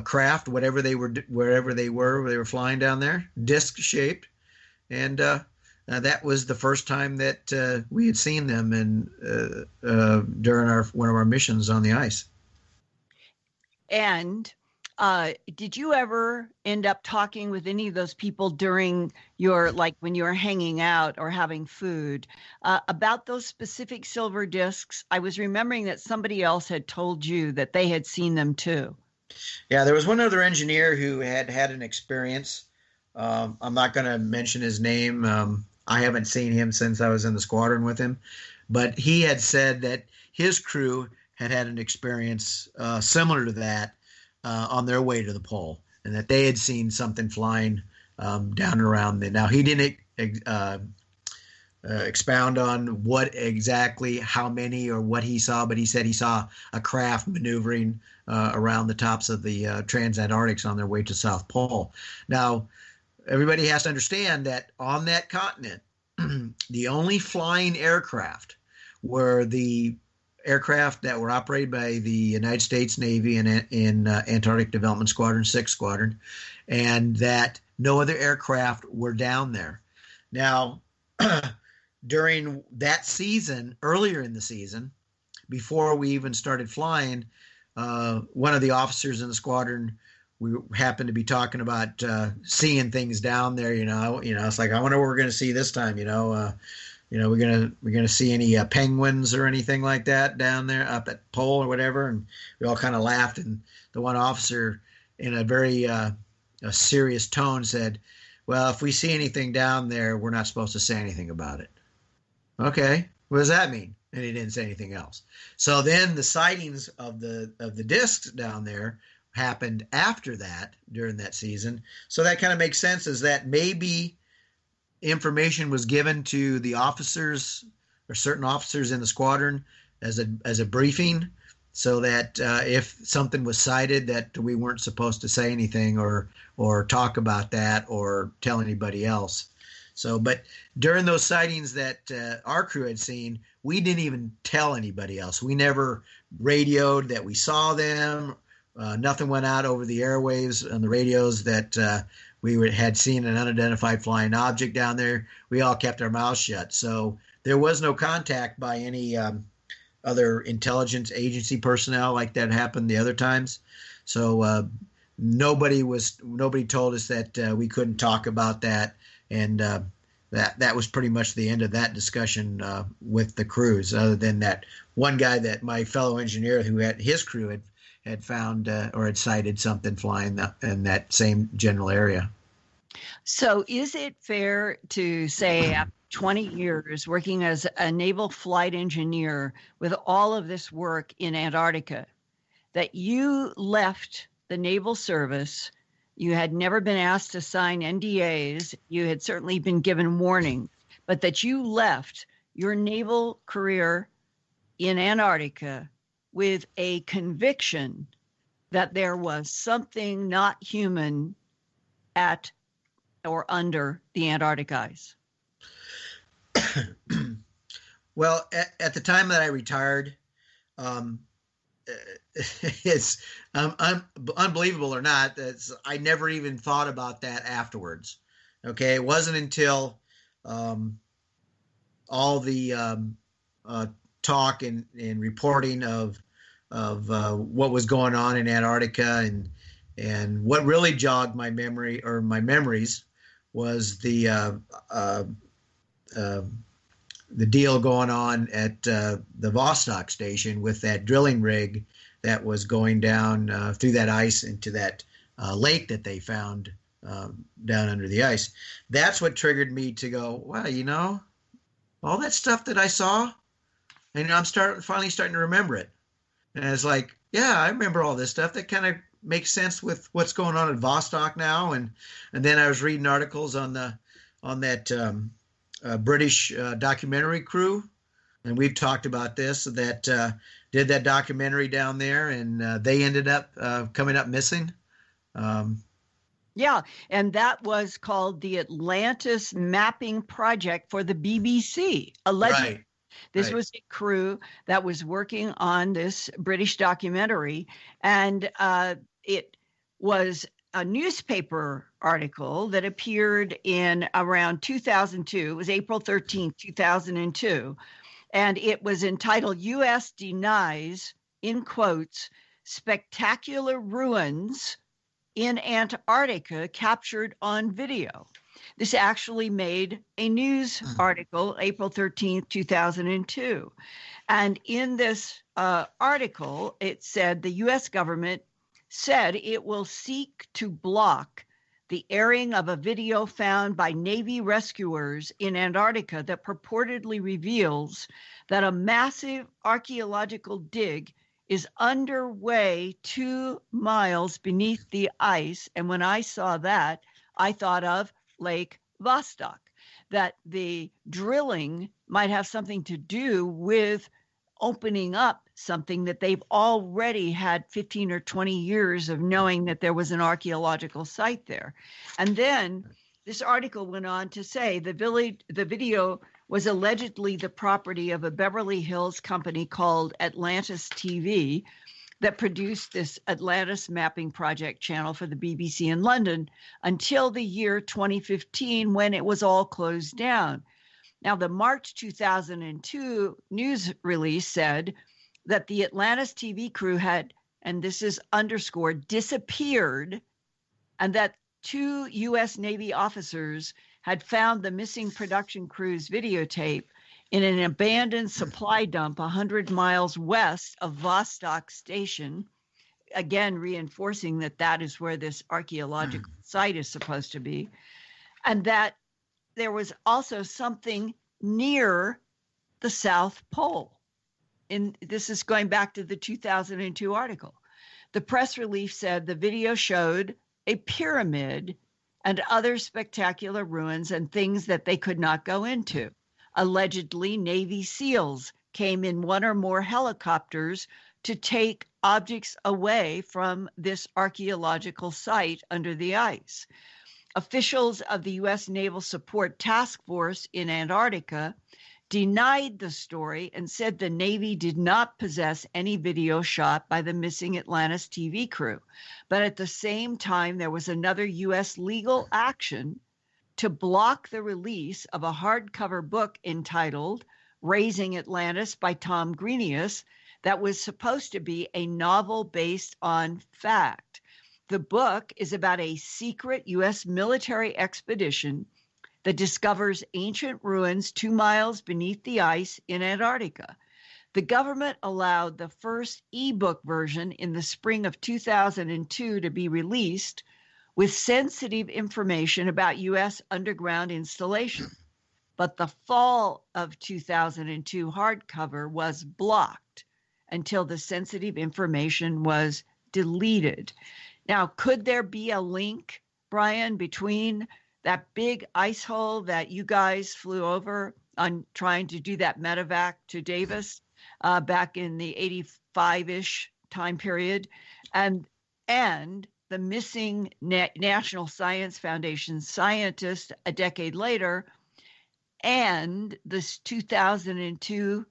craft, wherever they were flying down there, disc shaped, and that was the first time that we had seen them during one of our missions on the ice. And did you ever end up talking with any of those people during when you were hanging out or having food about those specific silver discs? I was remembering that somebody else had told you that they had seen them too. Yeah, there was one other engineer who had an experience. I'm not going to mention his name. I haven't seen him since I was in the squadron with him, but he had said that his crew had an experience similar to that on their way to the pole, and that they had seen something flying down and around there. Now, he didn't expound on what exactly, how many, or what he saw, but he said he saw a craft maneuvering around the tops of the Transantarctics on their way to South Pole. Now, everybody has to understand that on that continent, the only flying aircraft were the aircraft that were operated by the United States Navy in Antarctic Development Squadron, 6th Squadron, and that no other aircraft were down there. Now, during that season, earlier in the season, before we even started flying, one of the officers in the squadron, we happened to be talking about seeing things down there. It's like, I wonder what we're going to see this time. We're gonna see any penguins or anything like that down there up at Pole or whatever. And we all kind of laughed. And the one officer, in a very a serious tone, said, "Well, if we see anything down there, we're not supposed to say anything about it." Okay, what does that mean? And he didn't say anything else. So then the sightings of the discs down there happened after that, during that season. So that kind of makes sense, is that maybe information was given to the officers or certain officers in the squadron as a briefing, so that if something was sighted, that we weren't supposed to say anything or talk about that or tell anybody else. So, but during those sightings that our crew had seen, we didn't even tell anybody else. We never radioed that we saw them. Nothing went out over the airwaves on the radios that we had seen an unidentified flying object down there. We all kept our mouths shut. So there was no contact by any other intelligence agency personnel like that happened the other times. So nobody told us that we couldn't talk about that. And that was pretty much the end of that discussion with the crews, other than that one guy, that my fellow engineer who had his crew had found or had sighted something flying in that same general area. So is it fair to say, after 20 years working as a naval flight engineer with all of this work in Antarctica, that you left the naval service? You had never been asked to sign NDAs. You had certainly been given warning, but that you left your naval career in Antarctica with a conviction that there was something not human at or under the Antarctic ice? Well, at the time that I retired, it's unbelievable or not, I never even thought about that afterwards. Okay, it wasn't until all the talk and reporting of what was going on in Antarctica, and what really jogged my memory, or my memories, was the deal going on at the Vostok station with that drilling rig that was going down through that ice into that lake that they found down under the ice. That's what triggered me to go, wow, all that stuff that I saw, and I'm finally starting to remember it. And it's like, yeah, I remember all this stuff. That kind of makes sense with what's going on at Vostok now. And then I was reading articles on that British documentary crew, and we've talked about this, that did that documentary down there, and they ended up coming up missing. Yeah, and that was called the Atlantis Mapping Project for the BBC, allegedly. Right. This was a crew that was working on this British documentary, and it was a newspaper article that appeared in around 2002. It was April 13th, 2002, and it was entitled "U.S. Denies, in quotes, Spectacular Ruins in Antarctica Captured on Video." This actually made a news article, April 13th, 2002. And in this article, it said the U.S. government said it will seek to block the airing of a video found by Navy rescuers in Antarctica that purportedly reveals that a massive archaeological dig is underway 2 miles beneath the ice. And when I saw that, I thought of Lake Vostok, that the drilling might have something to do with opening up something that they've already had 15 or 20 years of knowing that there was an archaeological site there. And then this article went on to say the video was allegedly the property of a Beverly Hills company called Atlantis TV that produced this Atlantis mapping project channel for the BBC in London until the year 2015, when it was all closed down. Now, the March 2002 news release said that the Atlantis TV crew had, and this is underscored, disappeared, and that 2 U.S. Navy officers had found the missing production crew's videotape in an abandoned supply dump 100 miles west of Vostok Station, again reinforcing that that is where this archaeological site is supposed to be, and that there was also something near the South Pole. And this is going back to the 2002 article. The press release said the video showed a pyramid and other spectacular ruins and things that they could not go into. Allegedly, Navy SEALs came in 1 or more helicopters to take objects away from this archaeological site under the ice. Officials of the U.S. Naval Support Task Force in Antarctica denied the story and said the Navy did not possess any video shot by the missing Atlantis TV crew. But at the same time, there was another U.S. legal action to block the release of a hardcover book entitled Raising Atlantis by Tom Grenius that was supposed to be a novel based on fact. The book is about a secret U.S. military expedition that discovers ancient ruins 2 miles beneath the ice in Antarctica. The government allowed the first ebook version in the spring of 2002 to be released with sensitive information about U.S. underground installation. But the fall of 2002 hardcover was blocked until the sensitive information was deleted. Now, could there be a link, Brian, between that big ice hole that you guys flew over on trying to do that medevac to Davis back in the 85-ish time period, and the missing National Science Foundation scientist a decade later, and this 2002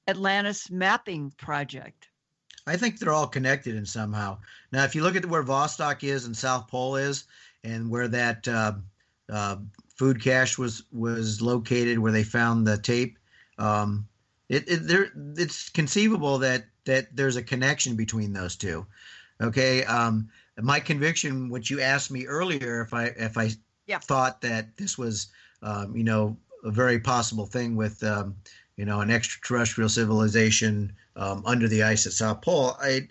Atlantis mapping project? I think they're all connected in somehow. Now, if you look at where Vostok is and South Pole is, and where that food cache was located, where they found the tape, it's conceivable that there's a connection between those two. Okay, my conviction, which you asked me earlier, if I thought that this was a very possible thing with an extraterrestrial civilization under the ice at South Pole, I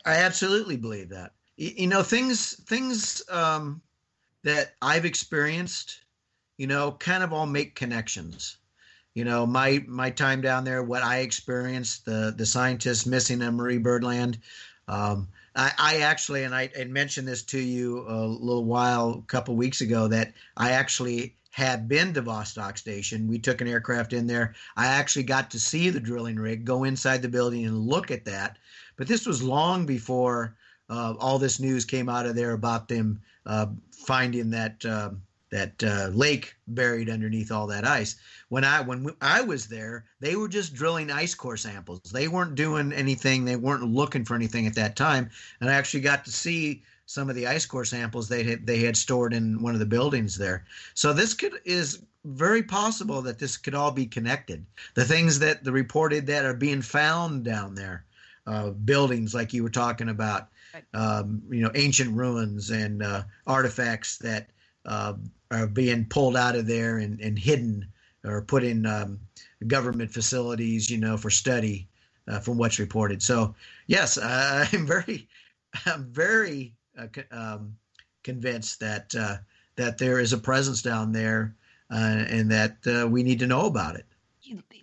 absolutely believe that. Things that I've experienced, kind of all make connections. My time down there, what I experienced, the scientists missing in Marie Birdland. I actually, and I had mentioned this to you a couple weeks ago, that I actually had been to Vostok Station. We took an aircraft in there. I actually got to see the drilling rig, go inside the building and look at that. But this was long before all this news came out of there about them finding that lake buried underneath all that ice. When I was there, they were just drilling ice core samples. They weren't doing anything. They weren't looking for anything at that time. And I actually got to see some of the ice core samples they had stored in one of the buildings there. So this is very possible that this could all be connected. The things that the reported that are being found down there, buildings like you were talking about, ancient ruins and artifacts that are being pulled out of there and hidden or put in government facilities, for study from what's reported. So yes, I'm very convinced that there is a presence down there and that we need to know about it.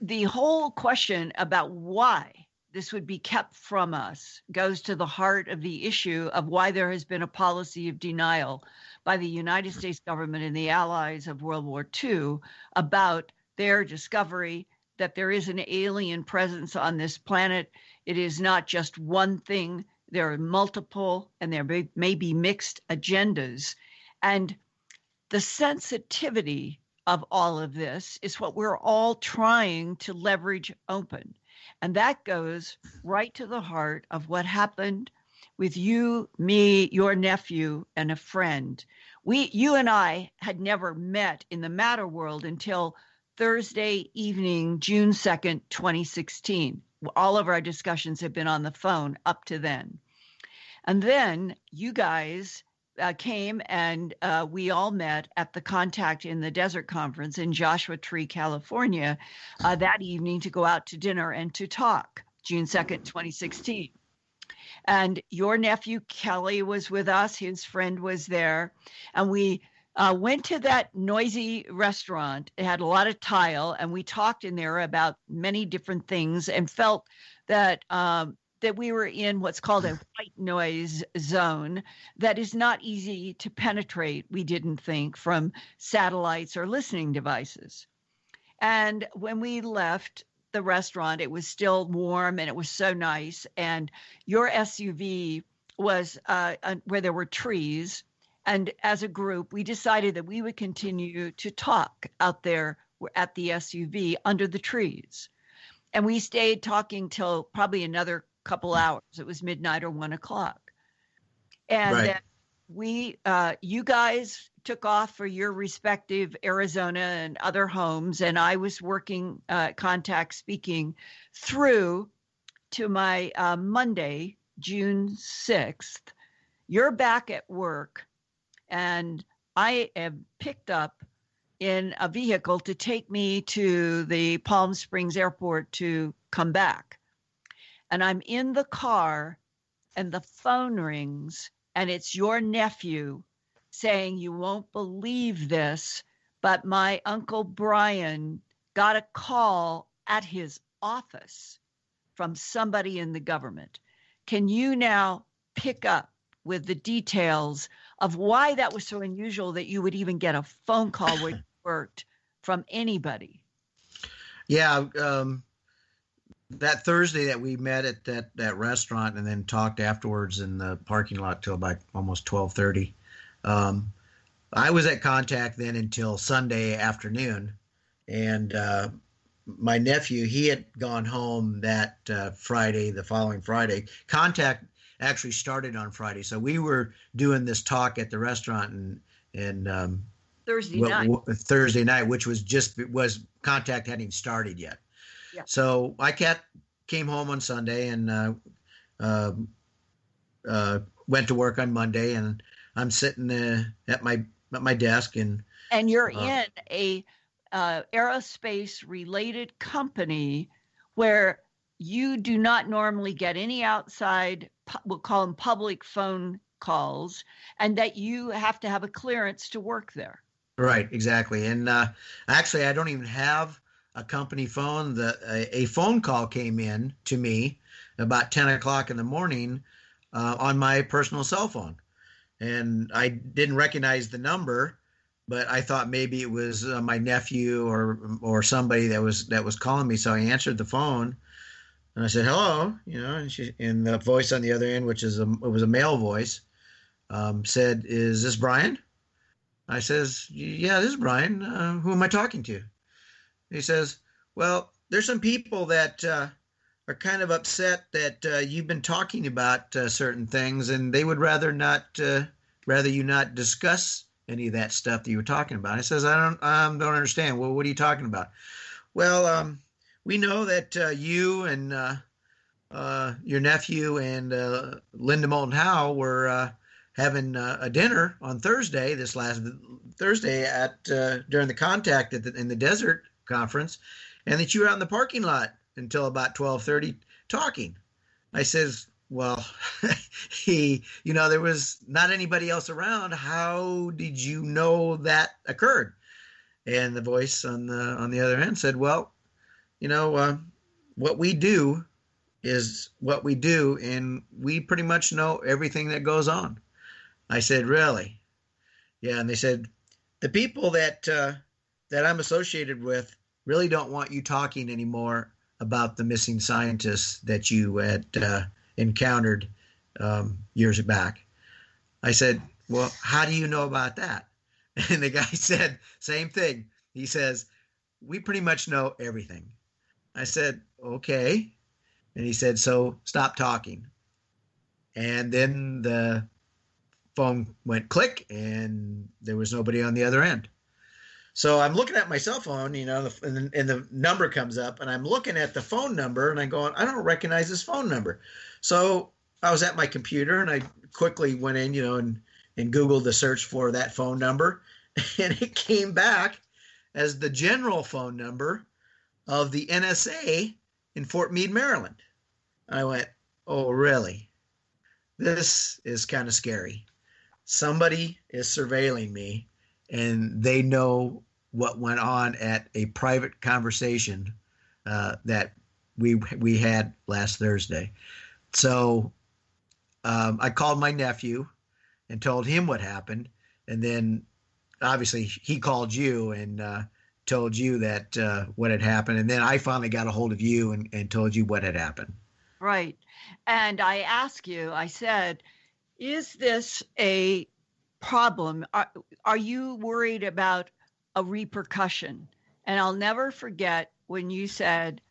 The whole question about why this would be kept from us goes to the heart of the issue of why there has been a policy of denial by the United States government and the allies of World War II about their discovery that there is an alien presence on this planet. It is not just one thing. There are multiple, and there may be mixed agendas. And the sensitivity of all of this is what we're all trying to leverage open. And that goes right to the heart of what happened with you, me, your nephew, and a friend. You and I had never met in the matter world until Thursday evening, June 2nd, 2016. All of our discussions have been on the phone up to then. And then you guys came and we all met at the Contact in the Desert conference in Joshua Tree, California, that evening to go out to dinner and to talk, June 2nd, 2016. And your nephew, Kelly, was with us. His friend was there. And we went to that noisy restaurant. It had a lot of tile, and we talked in there about many different things and felt that that we were in what's called a white noise zone that is not easy to penetrate, we didn't think, from satellites or listening devices. And when we left the restaurant, it was still warm and it was so nice. And your SUV was where there were trees. And as a group, we decided that we would continue to talk out there at the SUV under the trees. And we stayed talking till probably another couple hours. It was midnight or 1 o'clock. And Right. then you guys took off for your respective Arizona and other homes. And I was working Contact speaking through to my Monday, June 6th. You're back at work. And I am picked up in a vehicle to take me to the Palm Springs airport to come back. And I'm in the car and the phone rings and it's your nephew saying, "You won't believe this, but my Uncle Brian got a call at his office from somebody in the government." Can you now pick up with the details of why that was so unusual that you would even get a phone call where you worked from anybody? Yeah. That Thursday that we met at that restaurant and then talked afterwards in the parking lot till about almost 12:30. I was at Contact then until Sunday afternoon. And my nephew, he had gone home that Friday, the following Friday. Contact actually started on Friday. So we were doing this talk at the restaurant and Thursday night, which was Contact hadn't started yet. Yeah. So I came home on Sunday and went to work on Monday, and I'm sitting at my desk and you're in a aerospace related company where you do not normally get any outside, we'll call them public phone calls, and that you have to have a clearance to work there. Right, exactly. And actually, I don't even have a company phone. A phone call came in to me about 10 o'clock in the morning on my personal cell phone. And I didn't recognize the number, but I thought maybe it was my nephew or somebody that was calling me. So I answered the phone and I said, "Hello," and the voice on the other end, which it was a male voice, said, "Is this Brian?" I says, "Yeah, this is Brian. Who am I talking to?" He says, "Well, there's some people that are kind of upset that you've been talking about certain things, and they would rather you not discuss any of that stuff that you were talking about." I says, "I don't understand. Well, what are you talking about?" "Well, we know that you and your nephew and Linda Moulton Howe were having a dinner on Thursday, this last Thursday at during the Contact in the Desert conference, and that you were out in the parking lot until about 12:30 talking." I says, "Well, there was not anybody else around. How did you know that occurred?" And the voice on the other end said, "Well, what we do is what we do, and we pretty much know everything that goes on. I said, really? Yeah. And they said, the people that I'm associated with really don't want you talking anymore about the missing scientists that you had encountered years back. I said, well, how do you know about that? And the guy said, same thing. He says, we pretty much know everything. I said, okay. And he said, so stop talking. And then the phone went click and there was nobody on the other end. So I'm looking at my cell phone, and the number comes up, and I'm looking at the phone number, and I'm going, I don't recognize this phone number. So I was at my computer, and I quickly went in, and Googled the search for that phone number, and it came back as the general phone number of the NSA in Fort Meade, Maryland. I went, oh, really? This is kind of scary. Somebody is surveilling me, and they know what went on at a private conversation that we had last Thursday. So I called my nephew and told him what happened, and then obviously he called you and told you that what had happened, and then I finally got a hold of you and told you what had happened. Right. And I asked you, I said, is this a problem? Are you worried about a repercussion? And I'll never forget when you said,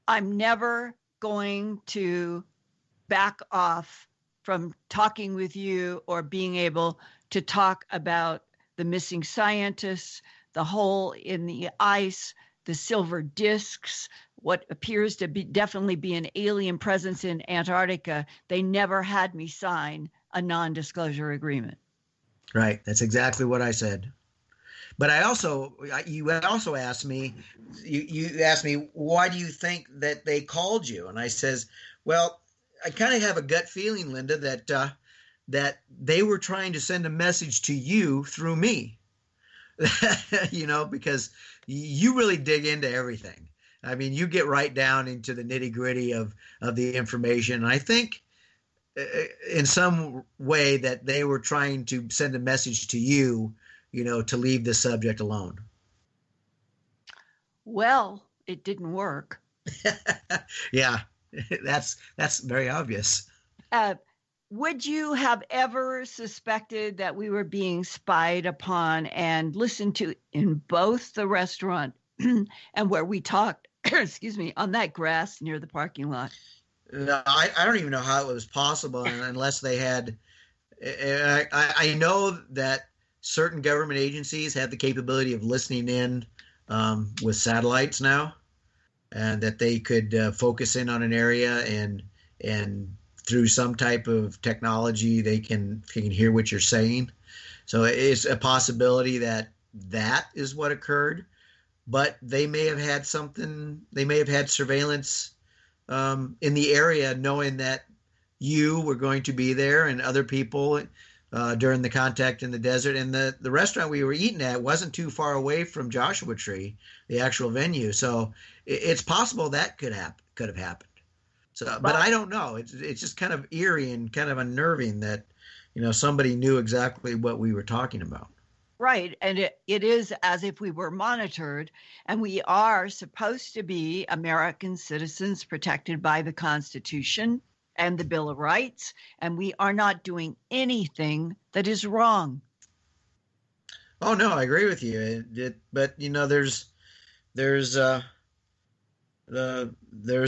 I'm never going to back off from talking with you or being able to talk about the missing scientists, the hole in the ice, the silver discs, what appears to be definitely be an alien presence in Antarctica. They never had me sign a non-disclosure agreement. Right. That's exactly what I said. But you also asked me, you asked me, why do you think that they called you? And I says, well, I kind of have a gut feeling, Linda, that they were trying to send a message to you through me, because you really dig into everything. I mean, you get right down into the nitty gritty of the information. And I think in some way that they were trying to send a message to you, to leave the subject alone. Well, it didn't work. Yeah, that's very obvious. Would you have ever suspected that we were being spied upon and listened to in both the restaurant and where we talked, excuse me, on that grass near the parking lot? No, I don't even know how it was possible unless they had. I know that certain government agencies have the capability of listening in with satellites now, and that they could focus in on an area and through some type of technology they can hear what you're saying. So it's a possibility that is what occurred, but they may have had something. They may have had surveillance in the area, knowing that you were going to be there and other people during the contact in the desert. And the restaurant we were eating at wasn't too far away from Joshua Tree, the actual venue. So it's possible that could have happened. So, but I don't know. It's just kind of eerie and kind of unnerving that, somebody knew exactly what we were talking about. Right. And it is as if we were monitored, and we are supposed to be American citizens protected by the Constitution and the Bill of Rights, and we are not doing anything that is wrong. Oh, no, I agree with you. But, there's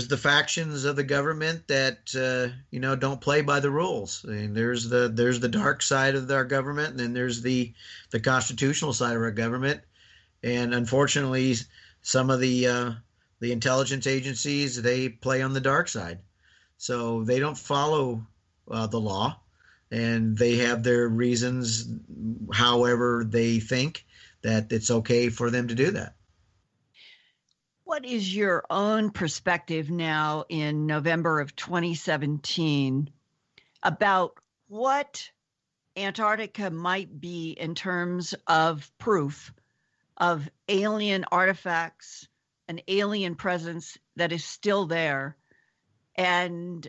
the factions of the government that don't play by the rules. I mean, there's the dark side of our government, and then there's the constitutional side of our government. And unfortunately, some of the intelligence agencies, they play on the dark side, so they don't follow the law, and they have their reasons, however they think that it's okay for them to do that. What is your own perspective now in November of 2017 about what Antarctica might be in terms of proof of alien artifacts, an alien presence that is still there, And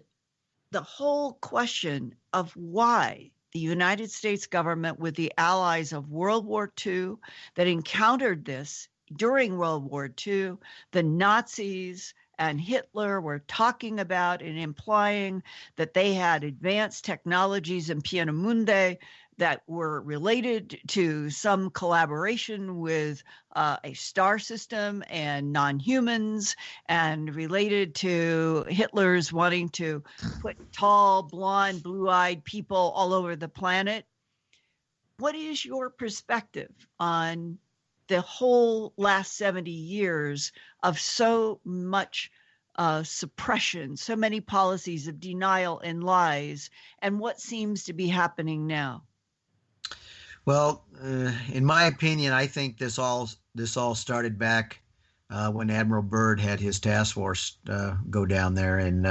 the whole question of why the United States government, with the allies of World War II that encountered this during World War II, the Nazis and Hitler were talking about and implying that they had advanced technologies in Piano Mundi that were related to some collaboration with a star system and non-humans, and related to Hitler's wanting to put tall, blonde, blue-eyed people all over the planet. What is your perspective on the whole last 70 years of so much suppression, so many policies of denial and lies, and what seems to be happening now? Well, in my opinion, I think this all started back when Admiral Byrd had his task force go down there and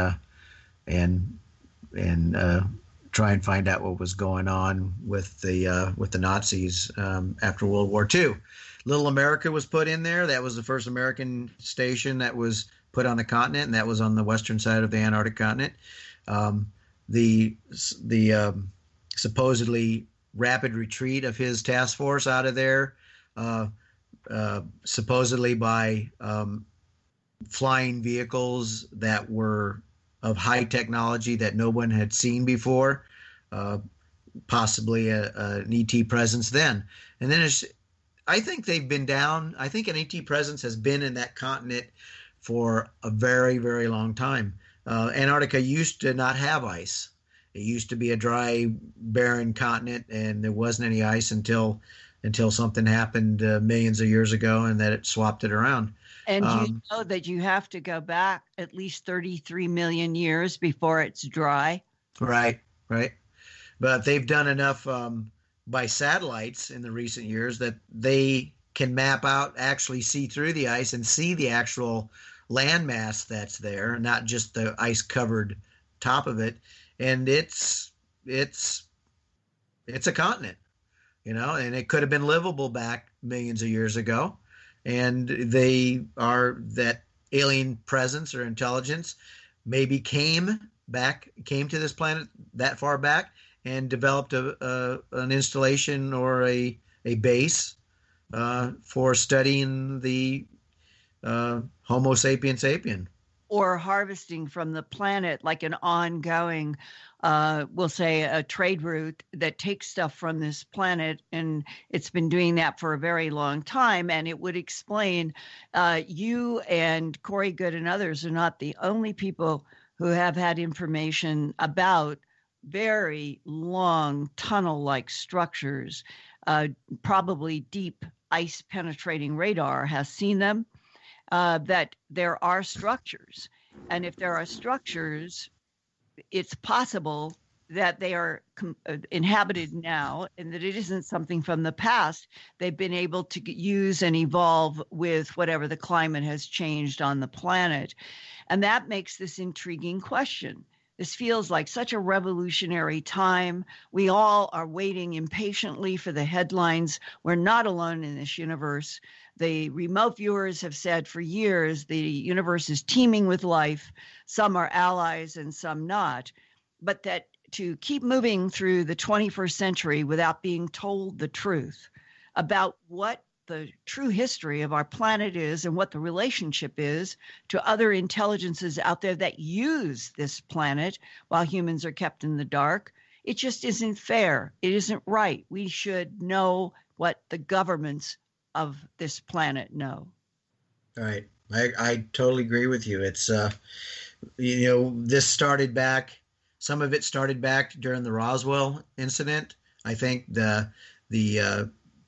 try and find out what was going on with the Nazis after World War II. Little America was put in there. That was the first American station that was put on the continent, and that was on the western side of the Antarctic continent. The supposedly rapid retreat of his task force out of there, supposedly by flying vehicles that were of high technology that no one had seen before, possibly an ET presence then. And then I think they've been down. I think an ET presence has been in that continent for a very, very long time. Antarctica used to not have ice. It used to be a dry, barren continent, and there wasn't any ice until something happened millions of years ago, and that it swapped it around. And you know that you have to go back at least 33 million years before it's dry. Right. But they've done enough by satellites in the recent years that they can map out, actually see through the ice and see the actual landmass that's there, not just the ice-covered top of it. And it's a continent, and it could have been livable back millions of years ago. And that alien presence or intelligence maybe came to this planet that far back and developed an installation or a base for studying the Homo sapiens sapien. Or harvesting from the planet, like an ongoing, we'll say, a trade route that takes stuff from this planet. And it's been doing that for a very long time. And it would explain you and Corey Good and others are not the only people who have had information about very long tunnel-like structures. Probably deep ice penetrating radar has seen them. That there are structures. And if there are structures, it's possible that they are inhabited now and that it isn't something from the past. They've been able to use and evolve with whatever the climate has changed on the planet. And that makes this intriguing question. This feels like such a revolutionary time. We all are waiting impatiently for the headlines. We're not alone in this universe. The remote viewers have said for years the universe is teeming with life. Some are allies and some not. But that to keep moving through the 21st century without being told the truth about what the true history of our planet is and what the relationship is to other intelligences out there that use this planet while humans are kept in the dark, it just isn't fair. It isn't right. We should know what the governments of this planet know. Right. I totally agree with you. It's, this started back, some of it started back during the Roswell incident. I think the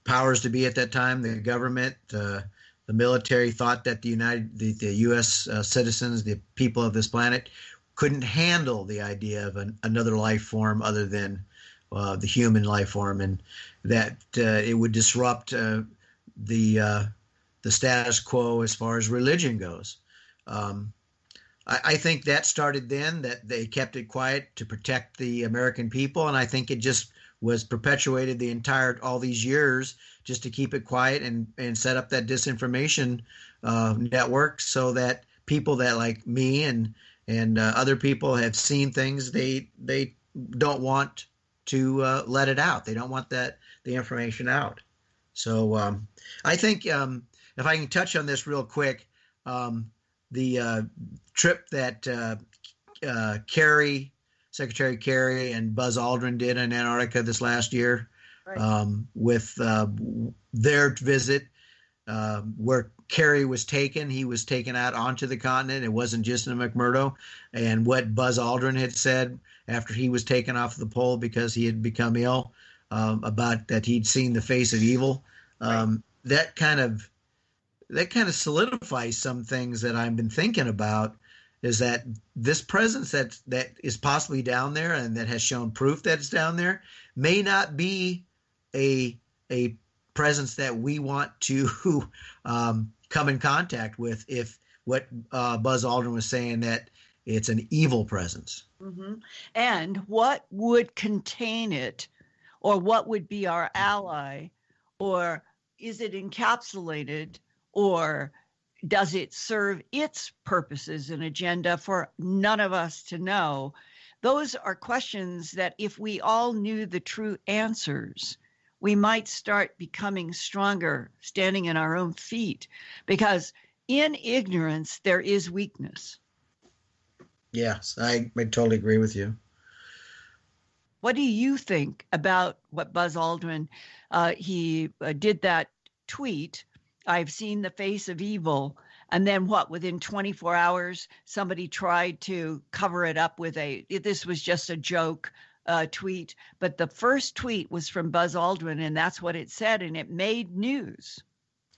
powers to be at that time, the government, the military thought that the U.S. Citizens, the people of this planet, couldn't handle the idea of another life form other than the human life form, and that it would disrupt the status quo as far as religion goes. I think that started then, that they kept it quiet to protect the American people, and I think it just was perpetuated all these years just to keep it quiet and set up that disinformation network so that people that like me and and other people have seen things they don't want to let it out. They don't want the information out. So I think if I can touch on this real quick, the trip that Secretary Kerry and Buzz Aldrin did in Antarctica this last year, right, with their visit, where Kerry was taken. He was taken out onto the continent. It wasn't just in McMurdo. And what Buzz Aldrin had said after he was taken off the pole because he had become ill, about that he'd seen the face of evil. Right. That kind of solidifies some things that I've been thinking about, is that this presence that is possibly down there and that has shown proof that it's down there may not be a presence that we want to come in contact with, if what Buzz Aldrin was saying, that it's an evil presence. Mm-hmm. And what would contain it, or what would be our ally, or is it encapsulated, or does it serve its purposes and agenda for none of us to know? Those are questions that if we all knew the true answers, we might start becoming stronger, standing in our own feet, because in ignorance, there is weakness. Yes, I totally agree with you. What do you think about what Buzz Aldrin, he did that tweet, "I've seen the face of evil," and then within 24 hours, somebody tried to cover it up with this was just a joke tweet, but the first tweet was from Buzz Aldrin, and that's what it said, and it made news.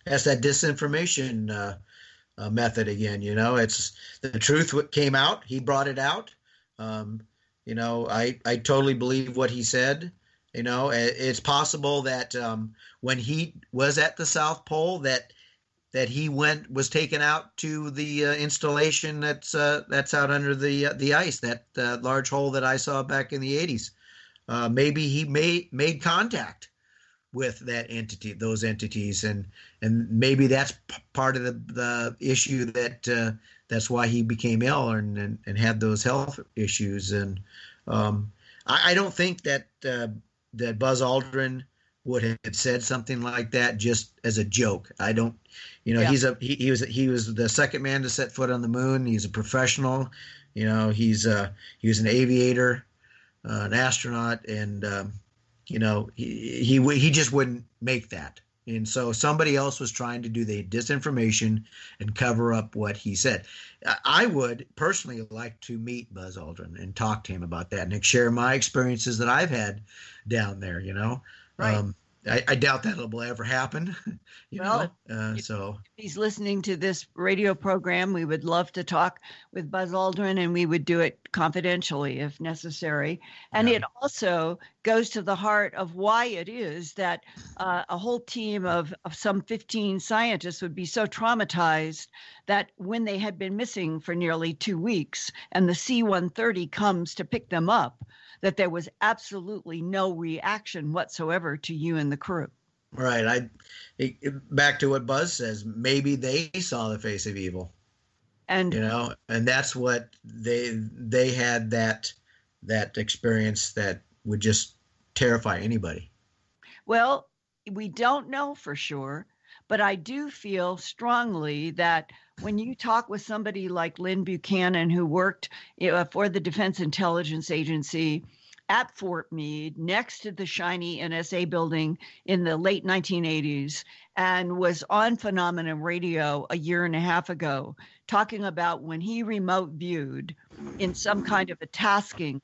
That's that disinformation method again. It's the truth. What came out, he brought it out. I totally believe what he said. It's possible that when he was at the South Pole, that he was taken out to the installation that's out under the ice, that large hole that I saw back in the 80s. Maybe he made contact with those entities, and maybe that's part of the issue, that's why he became ill and had those health issues. And I don't think that Buzz Aldrin would have said something like that just as a joke. I don't, yeah. He was the second man to set foot on the moon. He's a professional. He was an aviator, an astronaut, and he just wouldn't make that. And so somebody else was trying to do the disinformation and cover up what he said. I would personally like to meet Buzz Aldrin and talk to him about that and share my experiences that I've had down there, Right. I doubt that will ever happen. So if he's listening to this radio program, we would love to talk with Buzz Aldrin, and we would do it confidentially if necessary. And it also goes to the heart of why it is that a whole team of some 15 scientists would be so traumatized that when they had been missing for nearly 2 weeks and the C-130 comes to pick them up, that there was absolutely no reaction whatsoever to you and the crew. Right. Back to what Buzz says, maybe they saw the face of evil. And and that's what they had, that experience that would just terrify anybody. Well, we don't know for sure, but I do feel strongly that when you talk with somebody like Lynn Buchanan, who worked for the Defense Intelligence Agency at Fort Meade, next to the shiny NSA building in the late 1980s, and was on Phenomenon Radio a year and a half ago, talking about when he remote viewed in some kind of a tasking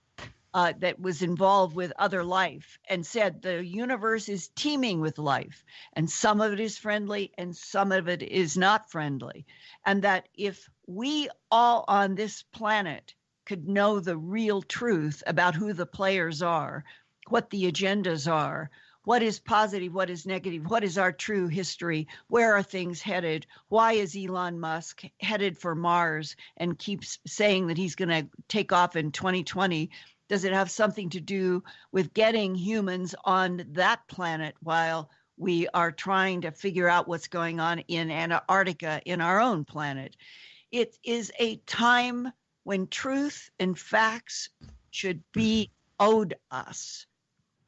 that was involved with other life, and said the universe is teeming with life, and some of it is friendly and some of it is not friendly. And that if we all on this planet could know the real truth about who the players are, what the agendas are, what is positive, what is negative, what is our true history, where are things headed, why is Elon Musk headed for Mars and keeps saying that he's going to take off in 2020, does it have something to do with getting humans on that planet while we are trying to figure out what's going on in Antarctica, in our own planet? It is a time when truth and facts should be owed us.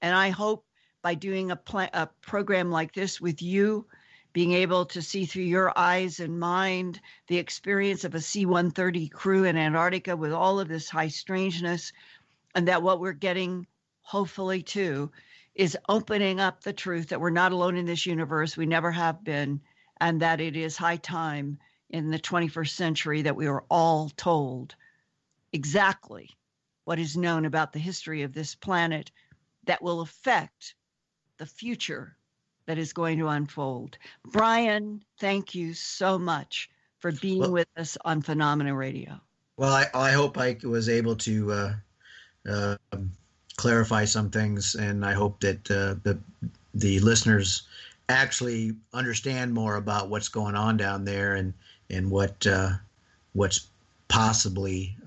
And I hope by doing a program like this with you, being able to see through your eyes and mind the experience of a C-130 crew in Antarctica with all of this high strangeness, and that what we're getting, hopefully, too, is opening up the truth that we're not alone in this universe, we never have been, and that it is high time in the 21st century that we are all told exactly what is known about the history of this planet that will affect the future that is going to unfold. Brian, thank you so much for being with us on Phenomena Radio. Well, I hope I was able to clarify some things, and I hope that the listeners actually understand more about what's going on down there and what's possibly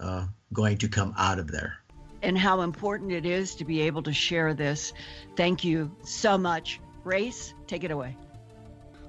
going to come out of there. And how important it is to be able to share this. Thank you so much. Grace, take it away.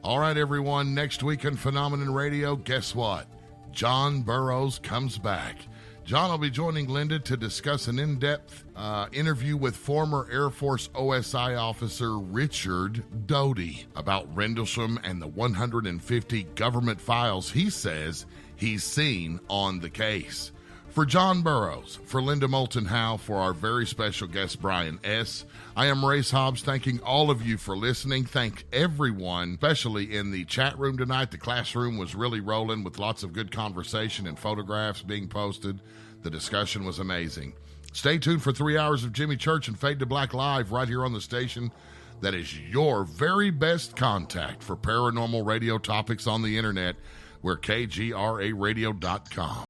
All right, everyone. Next week on Phenomenon Radio, guess what? John Burroughs comes back. John will be joining Linda to discuss an in-depth interview with former Air Force OSI officer Richard Doty about Rendlesham and the 150 government files he says he's seen on the case. For John Burroughs, for Linda Moulton Howe, for our very special guest, Brian S., I am Race Hobbs, thanking all of you for listening. Thank everyone, especially in the chat room tonight. The classroom was really rolling with lots of good conversation and photographs being posted. The discussion was amazing. Stay tuned for 3 hours of Jimmy Church and Fade to Black Live right here on the station that is your very best contact for paranormal radio topics on the internet. We're KGRAradio.com.